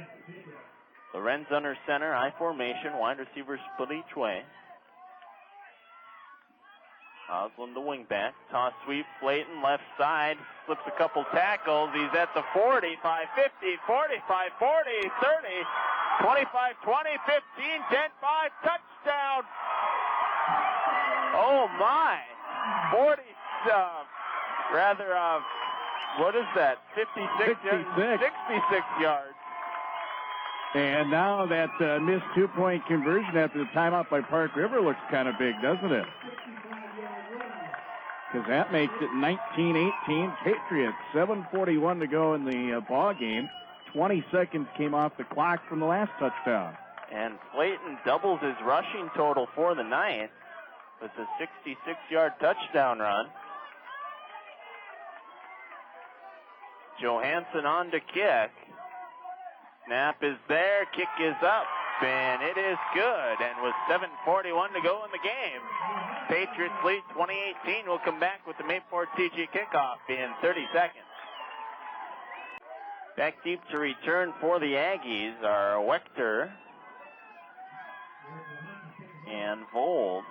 Lorenz under center, I formation, wide receivers split each way. Osland the wingback, toss sweep, Slayton left side, slips a couple tackles. He's at the 40, 5, 50, 45, 40, 30, 25, 20, 15, 10, 5, touchdown. Oh my, 40, what is that, 56 yards? 66 yards. And now that missed 2-point conversion after the timeout by Park River looks kind of big, doesn't it? Because that makes it 19-18 Patriots. 7:41 to go in the ball game. 20 seconds came off the clock from the last touchdown. And Slayton doubles his rushing total for the night with a 66-yard touchdown run. Johansson on to kick. Snap is there, kick is up, and it is good. And with 7:41 to go in the game, Patriots lead 20-18. We'll come back with the Mayport CG kickoff in 30 seconds. Back deep to return for the Aggies are Wechter and Vold.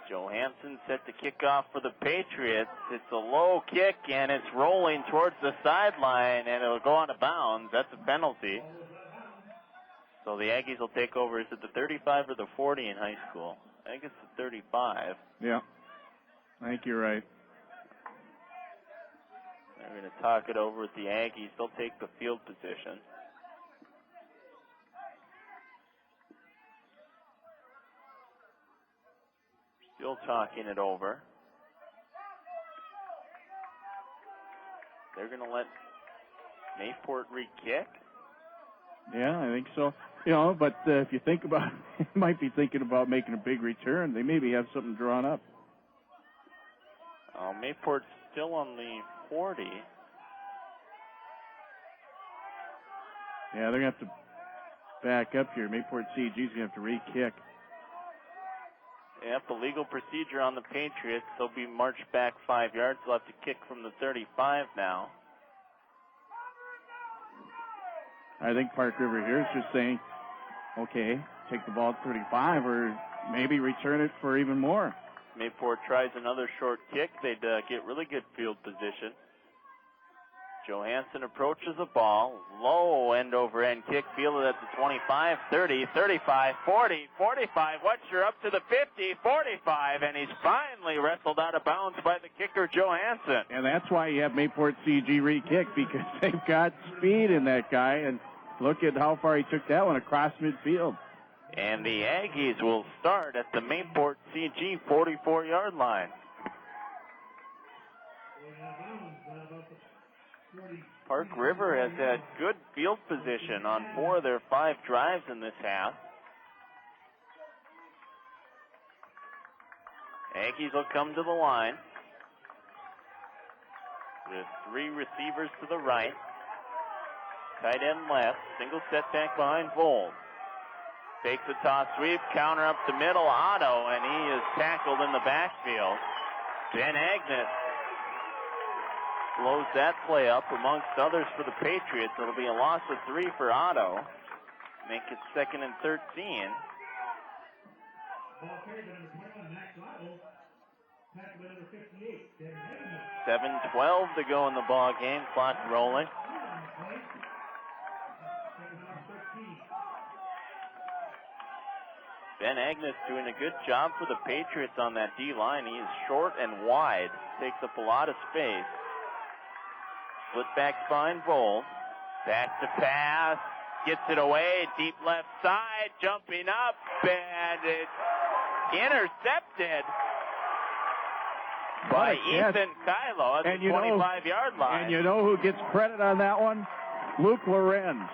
Johansson set to kick off for the Patriots. It's a low kick, and it's rolling towards the sideline, and it'll go out of bounds. That's a penalty. So the Aggies will take over. Is it the 35 or the 40 in high school? I think it's the 35. Yeah, I think you're right. They're going to talk it over with the Aggies. They'll take the field position. Still talking it over. They're going to let Mayport re-kick. Yeah, I think so. You know, but if you think about it, might be thinking about making a big return. They maybe have something drawn up. Mayport's still on the 40. Yeah, they're going to have to back up here. Mayport CG's going to have to re-kick. Yep, the legal procedure on the Patriots. They'll be marched back 5 yards. They'll have to kick from the 35 now. I think Park River here is just saying, okay, take the ball at 35 or maybe return it for even more. Mayport tries another short kick. They'd get really good field position. Johansson approaches the ball. Low end-over-end kick. Fielded at the 25, 30, 35, 40, 45. Wetcher up to the 50, 45, and he's finally wrestled out of bounds by the kicker, Johansson. And that's why you have Mayport CG re-kick, because they've got speed in that guy. And look at how far he took that one across midfield. And the Aggies will start at the Mayport CG 44-yard line. Park River has had good field position on 4 of their 5 drives in this half. Aggies will come to the line with 3 receivers to the right. Tight end left, single setback behind Vold. Takes a toss sweep, counter up the middle, Otto, and he is tackled in the backfield. Ben Agnes blows that play up amongst others for the Patriots. It'll be a loss of 3 for Otto. Make it 2nd and 13. 7:12 to go in the ball game. Clock rolling. Ben Agnes doing a good job for the Patriots on that D-line. He is short and wide. Takes up a lot of space. Split back behind Vold. Back to pass. Gets it away. Deep left side. Jumping up. And it's intercepted by Ethan Kylo at the 25-yard line. And you know who gets credit on that one? Luke Lorenz.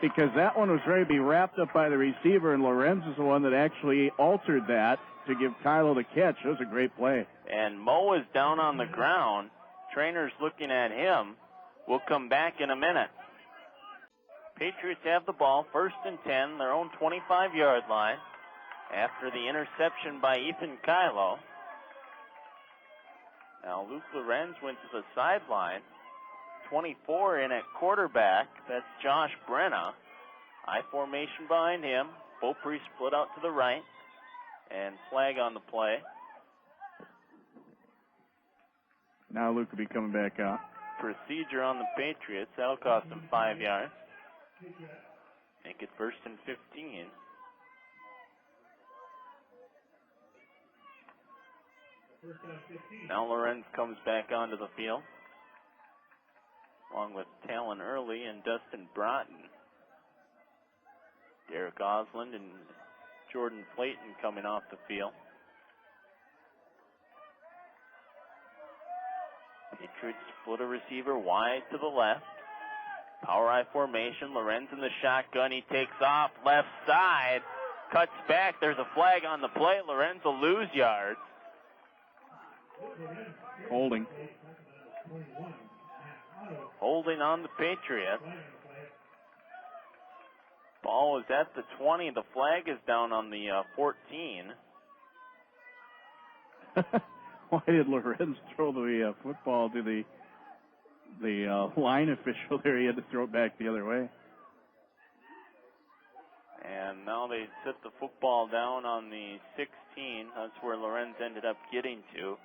Because that one was ready to be wrapped up by the receiver, and Lorenz is the one that actually altered that to give Kylo the catch. That was a great play. And Mo is down on the ground. Trainer's looking at him. We'll come back in a minute. Patriots have the ball, 1st and 10, their own 25-yard line, after the interception by Ethan Kylo. Now Luke Lorenz went to the sideline. 24 in at quarterback. That's Josh Brenna. I formation behind him. Beaupre split out to the right. And flag on the play. Now Luke will be coming back out. Procedure on the Patriots. That'll cost them 5 yards. Make it 1st and 15. Now Lorenz comes back onto the field, along with Talon Early and Dustin Broughton. Derek Osland and Jordan Flayton coming off the field. Patriots split a receiver wide to the left. Power I formation. Lorenz in the shotgun. He takes off left side. Cuts back. There's a flag on the play. Lorenz will lose yards. Holding. Holding on the Patriots. Ball is at the 20. The flag is down on the 14. Why did Lorenz throw the football to the line official there? He had to throw it back the other way. And now they set the football down on the 16 That's where Lorenz ended up getting to.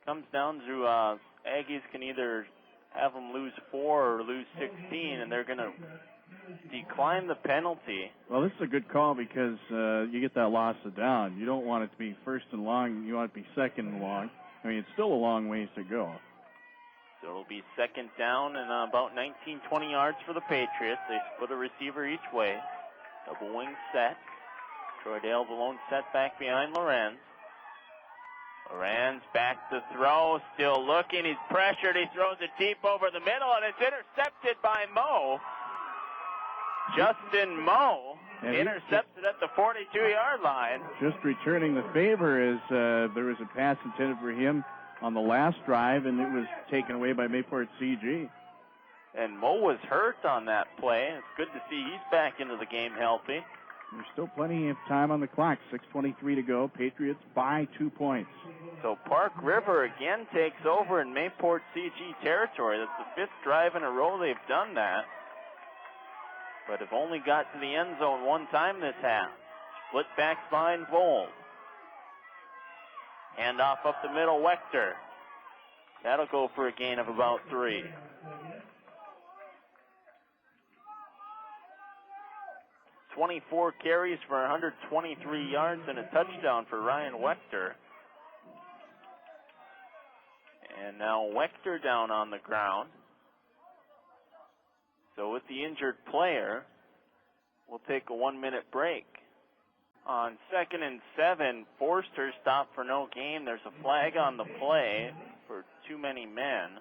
Comes down to Aggies can either have them lose 4 or lose 16, and they're going to decline the penalty. Well, this is a good call because you get that loss of down. You don't want it to be first and long. You want it to be second and long. I mean, it's still a long ways to go. So it'll be second down and about 19, 20 yards for the Patriots. They split a receiver each way. Double wing set. Troy Dale, the lone setback behind Lorenz. Lorenz back to throw, still looking. He's pressured. He throws it deep over the middle, and it's intercepted by Moe. Justin Moe intercepted at the 42-yard line. Just returning the favor is there was a pass intended for him on the last drive, and it was taken away by Mayport CG. And Moe was hurt on that play. It's good to see he's back into the game healthy. There's still plenty of time on the clock. 6:23 to go. Patriots by 2 points. So Park River again takes over in Mayport CG territory. That's the 5th drive in a row they've done that. But have only got to the end zone one time this half. Split backs behind Vold. Hand off up the middle, Wechter. That'll go for a gain of about 3. .24 carries for 123 yards and a touchdown for Ryan Wechter. And now Wechter down on the ground. So with the injured player, we'll take a 1-minute break. On 2nd and 7, Forster stopped for no gain. There's a flag on the play for too many men.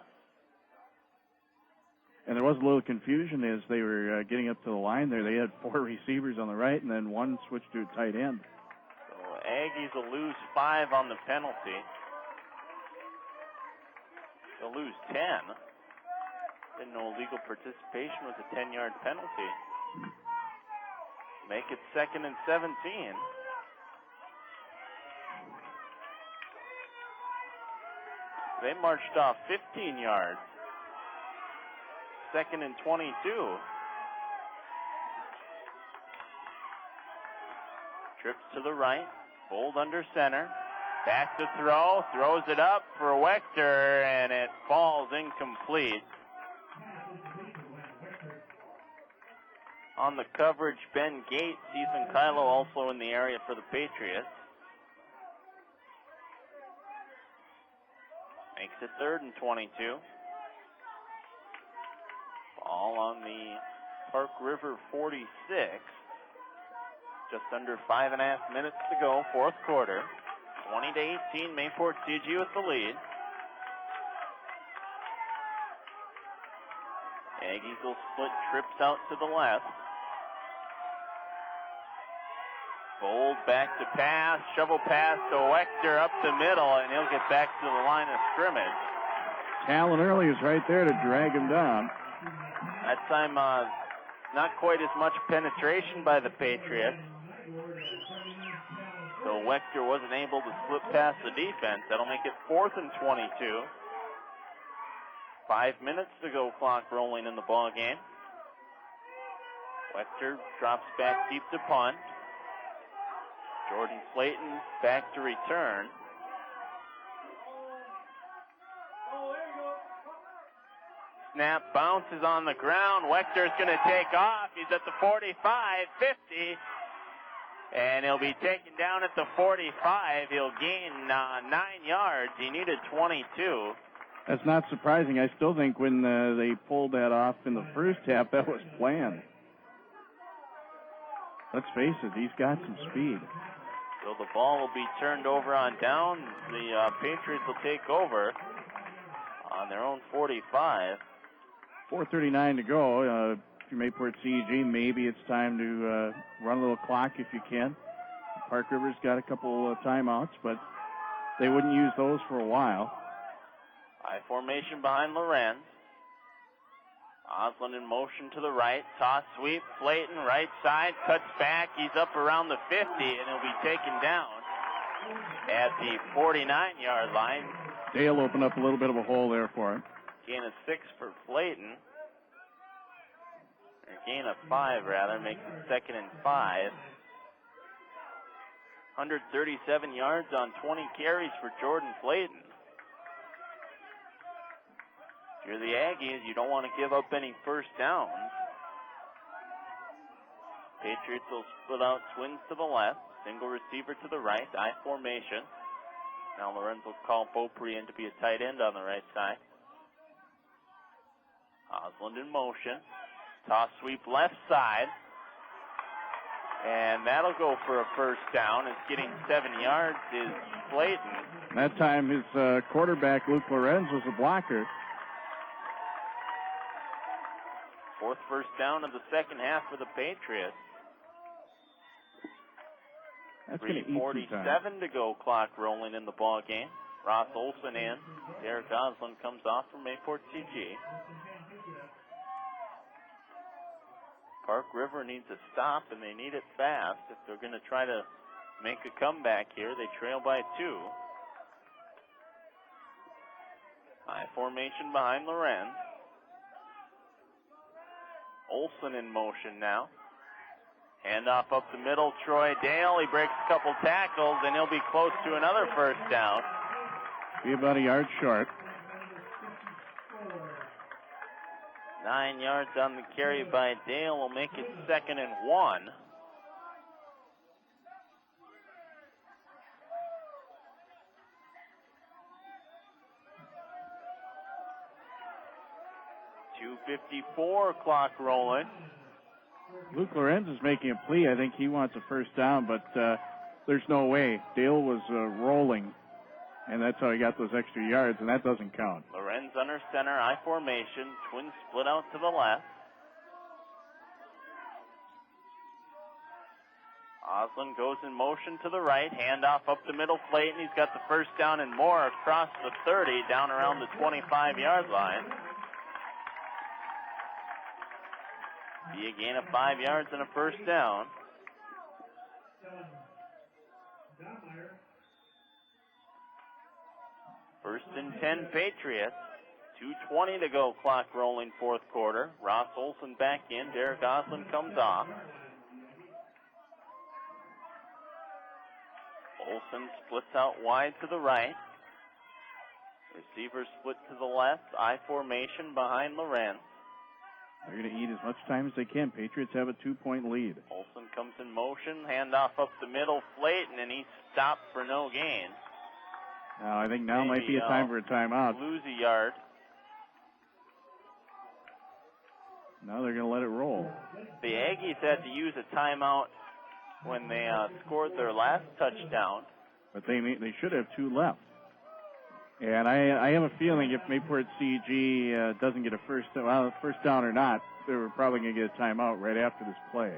And there was a little confusion as they were getting up to the line there. They had 4 receivers on the right, and then one switched to a tight end. So Aggies will lose 5 on the penalty. They'll lose 10. Didn't know illegal participation was a 10-yard penalty. Make it 2nd and 17. They marched off 15 yards. 2nd and 22. Trips to the right. Bold under center. Back to throw. Throws it up for Wechter, and it falls incomplete. On the coverage, Ben Gates, Ethan Kylo also in the area for the Patriots. Makes it 3rd and 22. Ball on the Park River 46. Just under 5.5 minutes to go, 4th quarter. 20-18, Mayport CG with the lead. Aggies will split trips out to the left. Bold back to pass, shovel pass to Wechter up the middle, and he'll get back to the line of scrimmage. Talon Early is right there to drag him down. That time, not quite as much penetration by the Patriots. So Wechter wasn't able to slip past the defense. That'll make it 4th and 22. 5 minutes to go, clock rolling in the ball game. Wechter drops back deep to punt. Jordan Slayton back to return. Snap bounces on the ground. Wechter's going to take off. He's at the 45, 50. And he'll be taken down at the 45. He'll gain 9 yards. He needed 22. That's not surprising. I still think when they pulled that off in the first half, that was planned. Let's face it, he's got some speed. So the ball will be turned over on down. The Patriots will take over on their own 45. 4:39 to go. If you Mayport CEG, maybe it's time to run a little clock if you can. Park River's got a couple timeouts, but they wouldn't use those for a while. High formation behind Lorenz. Osland in motion to the right. Toss sweep. Slayton, right side, cuts back. He's up around the 50, and he'll be taken down at the 49-yard line. Dale opened up a little bit of a hole there for him. Gain of 6 for Slayton. Or gain of 5, rather. Makes it 2nd and 5. 137 yards on 20 carries for Jordan Flayton. If you're the Aggies, you don't want to give up any first downs. Patriots will split out twins to the left, single receiver to the right, I formation. Now Lorenz will call Beaupre in to be a tight end on the right side. Osland in motion. Toss sweep left side. And that'll go for a first down. It's getting 7 yards is Flayton. That time his quarterback, Luke Lorenz, was a blocker. Fourth first down of the second half for the Patriots. That's going to eat some 3:47 to go, clock rolling in the ball game. Ross Olson in. Derek Osland comes off from Mayport CG. Park River needs a stop, and they need it fast if they're going to try to make a comeback here. They trail by 2. High formation behind Lorenz. Olson in motion now. Handoff up the middle, Troy Dale. He breaks a couple tackles, and he'll be close to another first down. Be about a yard short. 9 yards on the carry by Dale will make it 2nd and 1. .254 clock rolling. Luke Lorenz is making a plea. I think he wants a first down, but there's no way. Dale was rolling, and that's how he got those extra yards, and that doesn't count. Lorenz under center, I formation. Twins split out to the left. Osland goes in motion to the right. Handoff up the middle, Flayton. He's got the first down and more across the 30, down around the 25-yard line. Be a gain of 5 yards and a first down. First and 10 Patriots. 2:20 to go, clock rolling, fourth quarter. Ross Olson back in. Derek Osland comes off. Olson splits out wide to the right. Receivers split to the left. I formation behind Lorenz. They're going to eat as much time as they can. Patriots have a 2-point lead. Olson comes in motion. Handoff up the middle. Flayton, and he's stopped for no gain. Now, I think now might be a time for a timeout. Lose a yard. Now they're going to let it roll. The Aggies had to use a timeout when they scored their last touchdown. But they should have 2 left. And I have a feeling if Mayport CG doesn't get a first down or not, they're probably going to get a timeout right after this play,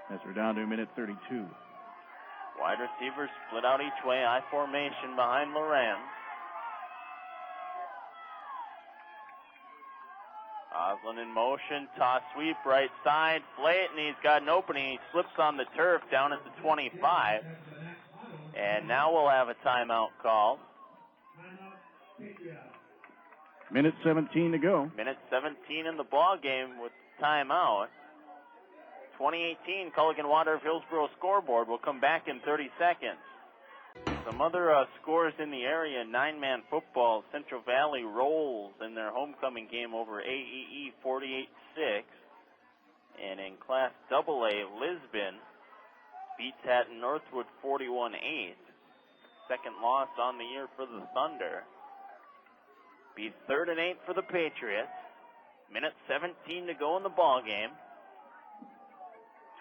as we're down to a minute 32. Wide receivers split out each way. I formation behind Lorenz. Osland in motion. Toss sweep right side. Flayton, he's got an opening. He slips on the turf down at the 25. And now we'll have a timeout called. Minute 17 to go. Minute 17 in the ball game with timeout. 2018 Culligan Water of Hillsboro scoreboard will come back in 30 seconds. Some other scores in the area. 9-man football. Central Valley rolls in their homecoming game over AEE 48-6. And in Class AA, Lisbon beats Hatton Northwood 41-8. Second loss on the year for the Thunder. Be 3rd and 8 for the Patriots. Minute 17 to go in the ball game.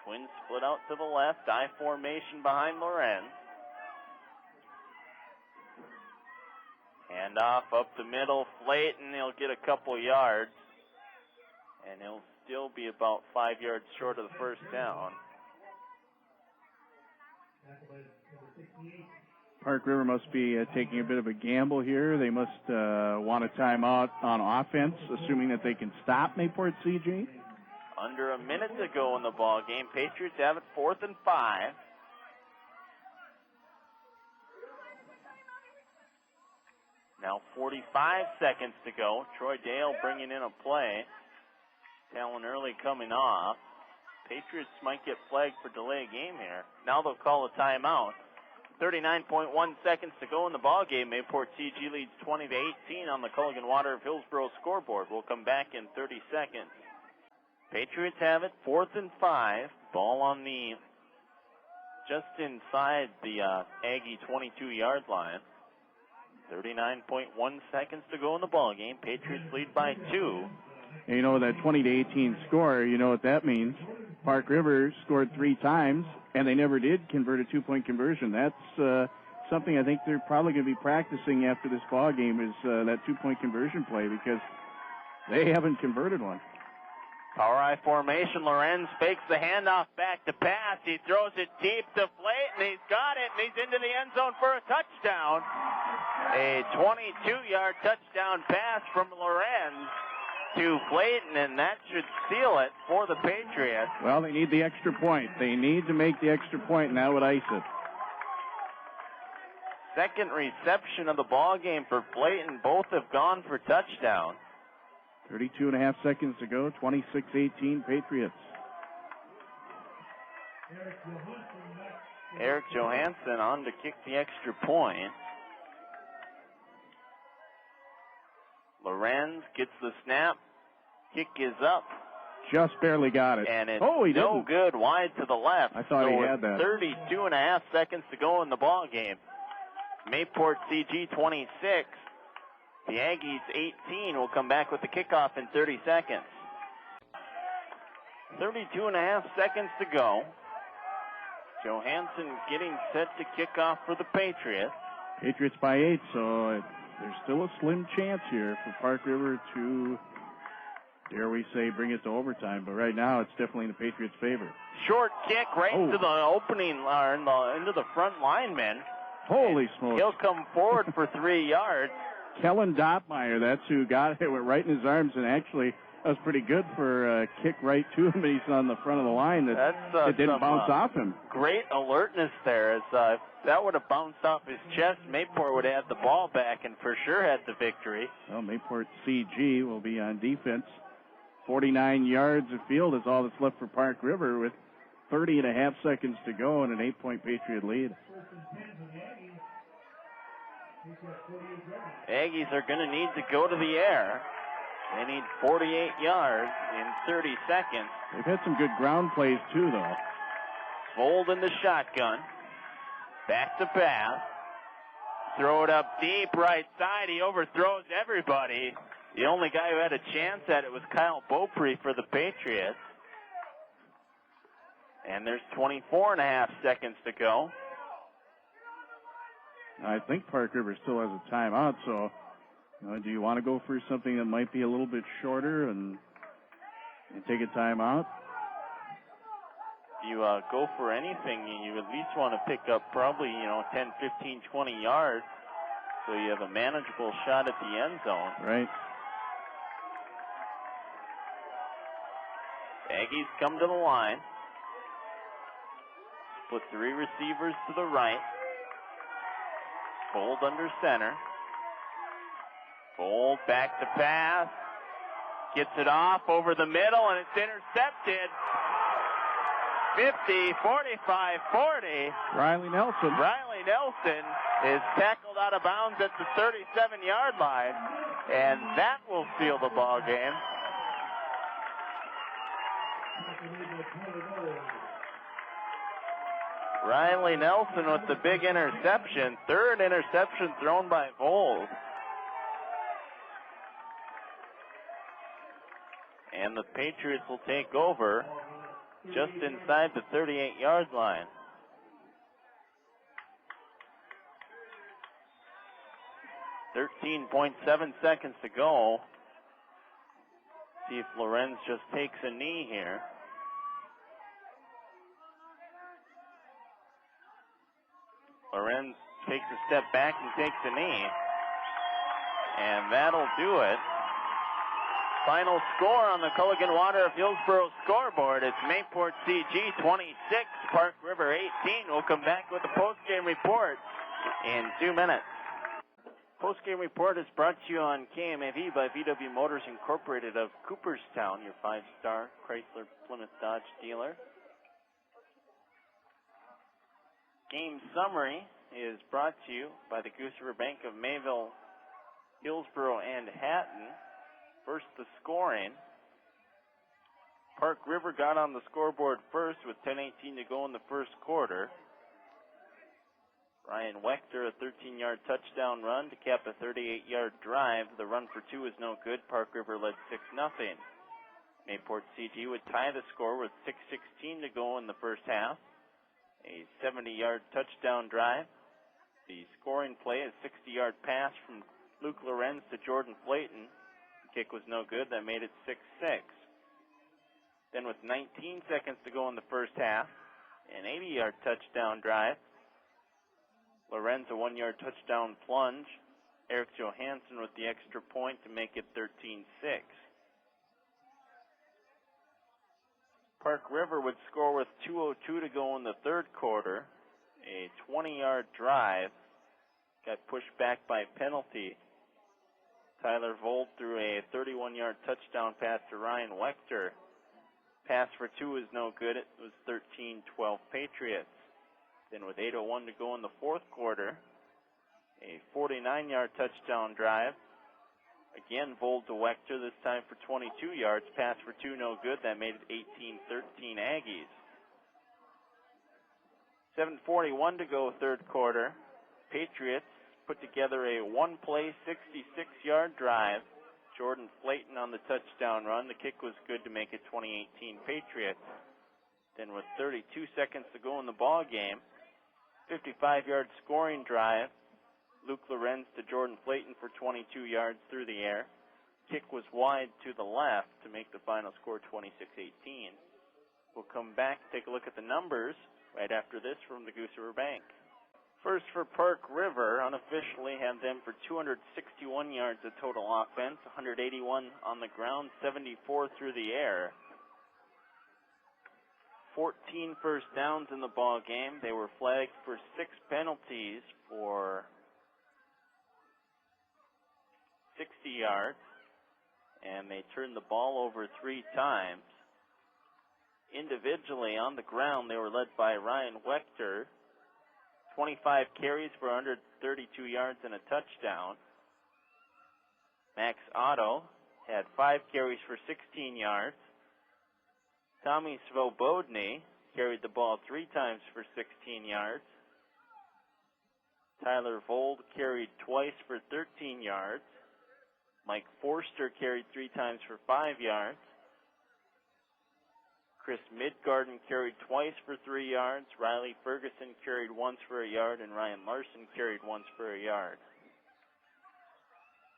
Twins split out to the left. I formation behind Lorenz. Handoff up the middle. Flayton, he'll get a couple yards. And he'll still be about 5 yards short of the first down. Park River must be taking a bit of a gamble here. They must want a timeout on offense, assuming that they can stop Mayport CG. Under a minute to go in the ball game. Patriots have it 4th and 5. Now 45 seconds to go. Troy Dale bringing in a play. Talon Early coming off. Patriots might get flagged for delay game here. Now they'll call a timeout. 39.1 seconds to go in the ball game. Mayport CG leads 20-18 on the Culligan Water of Hillsboro scoreboard. We'll come back in 30 seconds. Patriots have it, 4th and 5. Ball on the just inside the Aggie 22-yard line. 39.1 seconds to go in the ball game. Patriots lead by 2. And you know that 20-18 score, you know what that means. Park River scored 3 times, and they never did convert a 2-point conversion. That's something I think they're probably going to be practicing after this ball game is that 2-point conversion play because they haven't converted one. Power I formation. Lorenz fakes the handoff back to pass. He throws it deep to Flayton. He's got it, and he's into the end zone for a touchdown. A 22-yard touchdown pass from Lorenz to Flayton, and that should seal it for the Patriots. Well, they need the extra point. They need to make the extra point, and that would ice it. Second reception of the ball game for Flayton. Both have gone for touchdown. 32.5 seconds to go, 26-18 Patriots. Eric Johansson on to kick the extra point. Lorenz gets the snap. Kick is up. Just barely got it. And it's no didn't. Good, wide to the left. I thought so he had that. 32.5 seconds to go in the ball game. Mayport CG 26. The Aggies 18 will come back with the kickoff in 30 seconds. 32.5 seconds to go. Johansson getting set to kick off for the Patriots. Patriots by 8, so there's still a slim chance here for Park River to, dare we say, bring it to overtime. But right now, it's definitely in the Patriots' favor. Short kick right to the opening, into the front lineman. Holy smokes. He'll come forward for 3 yards. Kellen Doppmeyer, that's who got it. Went right in his arms, and actually that was pretty good for a kick right to him. He's on the front of the line. It didn't bounce off him. Great alertness there. As if that would have bounced off his chest, Mayport would have had the ball back and for sure had the victory. Well, Mayport CG will be on defense. 49 yards of field is all that's left for Park River with 30.5 seconds to go and an 8-point Patriot lead. Aggies are going to need to go to the air. They need 48 yards in 30 seconds. They've had some good ground plays, too, though. Fold in the shotgun. Back to pass. Throw it up deep right side. He overthrows everybody. The only guy who had a chance at it was Kyle Beaupre for the Patriots. And there's 24.5 seconds to go. I think Park River still has a timeout, so do you want to go for something that might be a little bit shorter and take a timeout? If you go for anything, you at least want to pick up probably, 10, 15, 20 yards so you have a manageable shot at the end zone. Right. Aggies come to the line. Split 3 receivers to the right. Fold under center. Fold back to pass. Gets it off over the middle, and it's intercepted. 50, 45, 40. Riley Nelson is tackled out of bounds at the 37-yard line, and that will seal the ball game. Riley Nelson with the big interception. Third interception thrown by Vold. And the Patriots will take over just inside the 38-yard line. .7 seconds to go. See if Lorenz just takes a knee here. Lorenz takes a step back and takes a knee. And that'll do it. Final score on the Culligan Water of Hillsboro scoreboard. It's Mayport CG 26, Park River 18. We'll come back with a post-game report in 2 minutes. Post-game report is brought to you on KMAV by VW Motors Incorporated of Cooperstown, your 5-star Chrysler Plymouth Dodge dealer. Game summary is brought to you by the Goose River Bank of Mayville, Hillsboro, and Hatton. First, the scoring. Park River got on the scoreboard first with 10:18 to go in the first quarter. Ryan Wechter, a 13-yard touchdown run to cap a 38-yard drive. The run for two is no good. Park River led 6-0. Mayport CG would tie the score with 6:16 to go in the first half. A 70-yard touchdown drive. The scoring play is a 60-yard pass from Luke Lorenz to Jordan Flayton. The kick was no good. That made it 6-6. Then with 19 seconds to go in the first half, an 80-yard touchdown drive. Lorenz a 1-yard touchdown plunge. Eric Johansson with the extra point to make it 13-6. Park River would score with 2:02 to go in the third quarter. A 20-yard drive got pushed back by penalty. Tyler Vold threw a 31-yard touchdown pass to Ryan Wechter. Pass for two is no good. It was 13-12 Patriots. Then with 8:01 to go in the fourth quarter, a 49-yard touchdown drive. Again, Vold to Wechter, this time for 22 yards. Pass for two, no good. That made it 18-13 Aggies. 7:41 to go third quarter. Patriots put together a one-play, 66-yard drive. Jordan Flayton on the touchdown run. The kick was good to make it 2018 Patriots. Then with 32 seconds to go in the ball game, 55-yard scoring drive. Luke Lorenz to Jordan Flayton for 22 yards through the air. Kick was wide to the left to make the final score 26-18. We'll come back, take a look at the numbers right after this from the Goose River Bank. First for Park River, unofficially have them for 261 yards of total offense, 181 on the ground, 74 through the air. 14 first downs in the ball game. They were flagged for 6 penalties for 60 yards, and they turned the ball over 3 times. Individually on the ground, they were led by Ryan Wechter, 25 carries for 132 yards and a touchdown. Max Otto had 5 carries for 16 yards. Tommy Svobodny carried the ball 3 times for 16 yards. Tyler Vold carried twice for 13 yards. Mike Forster carried 3 times for 5 yards. Chris Midgarden carried twice for 3 yards. Riley Ferguson carried once for a yard, and Ryan Larson carried once for a yard.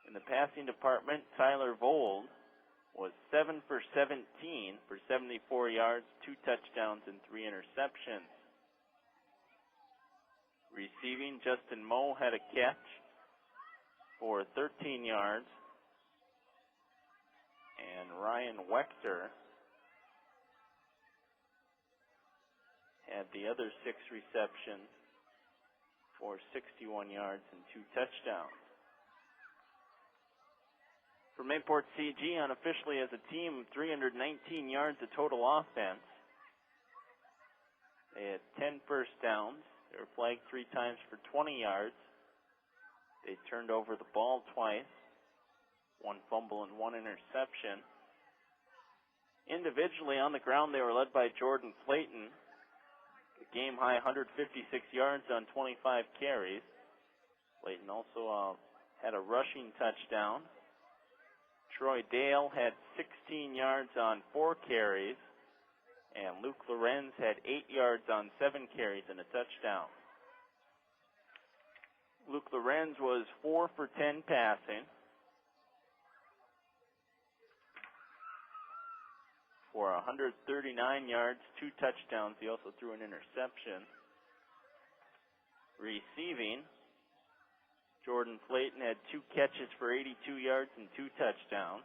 In the passing department, Tyler Vold was 7 for 17 for 74 yards, 2 touchdowns, and 3 interceptions. Receiving, Justin Moe had a catch for 13 yards, and Ryan Wechter had the other 6 receptions for 61 yards and 2 touchdowns. For Mayport CG, unofficially as a team, 319 yards of total offense. They had 10 first downs. They were flagged 3 times for 20 yards. They turned over the ball twice, 1 fumble and 1 interception. Individually on the ground, they were led by Jordan Flayton. A game-high 156 yards on 25 carries. Flayton also had a rushing touchdown. Troy Dale had 16 yards on 4 carries, and Luke Lorenz had 8 yards on 7 carries and a touchdown. Luke Lorenz was 4 for 10 passing for 139 yards, 2 touchdowns. He also threw an interception. Receiving, Jordan Flayton had 2 catches for 82 yards and 2 touchdowns.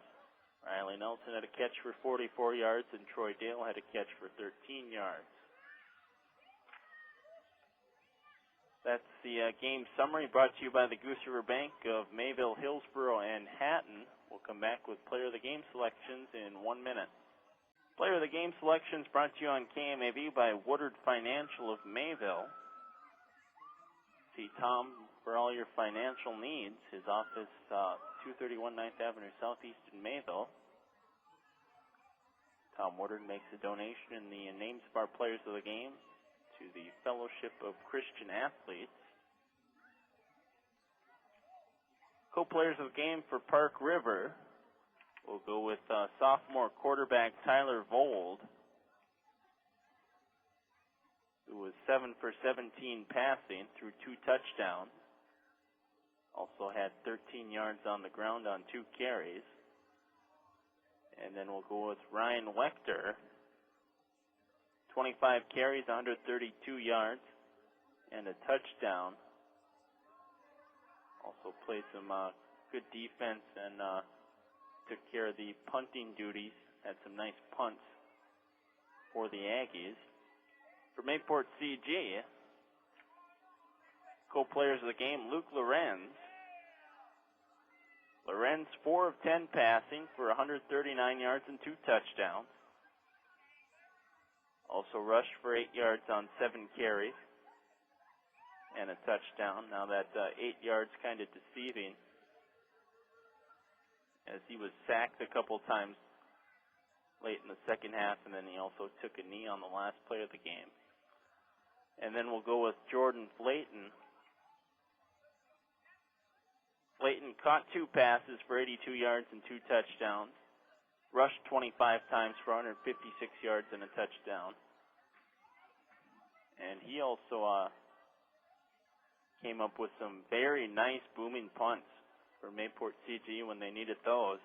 Riley Nelson had a catch for 44 yards, and Troy Dale had a catch for 13 yards. That's the game summary brought to you by the Goose River Bank of Mayville, Hillsboro, and Hatton. We'll come back with Player of the Game selections in 1 minute. Player of the Game selections brought to you on KMAV by Woodard Financial of Mayville. See Tom for all your financial needs. His office, 231 9th Avenue Southeast in Mayville. Tom Woodard makes a donation in the names of our players of the game to the Fellowship of Christian Athletes. Co-players of the game for Park River. We'll go with sophomore quarterback Tyler Vold, who was 7 for 17 passing through 2 touchdowns. Also had 13 yards on the ground on 2 carries. And then we'll go with Ryan Wechter, 25 carries, 132 yards, and a touchdown. Also played some good defense and took care of the punting duties. Had some nice punts for the Aggies. For Mayport CG, co-players of the game, Luke Lorenz. Lorenz, 4 of 10 passing for 139 yards and 2 touchdowns. Also rushed for 8 yards on 7 carries and a touchdown. Now that 8 yards kind of deceiving, as he was sacked a couple times late in the second half, and then he also took a knee on the last play of the game. And then we'll go with Jordan Flayton. Flayton caught 2 passes for 82 yards and 2 touchdowns. Rushed 25 times for 156 yards and a touchdown. And he also came up with some very nice booming punts for Mayport CG when they needed those.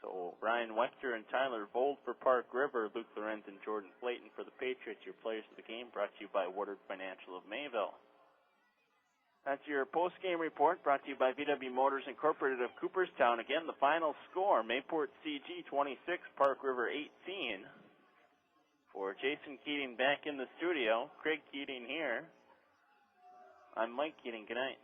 So Ryan Wechter and Tyler Vold for Park River, Luke Lorenz and Jordan Flayton for the Patriots, your players of the game, brought to you by Woodard Financial of Mayville. That's your post-game report brought to you by VW Motors Incorporated of Cooperstown. Again, the final score, Mayport CG 26, Park River 18. For Jason Keating back in the studio, Craig Keating here. I'm Mike Keating. Good night.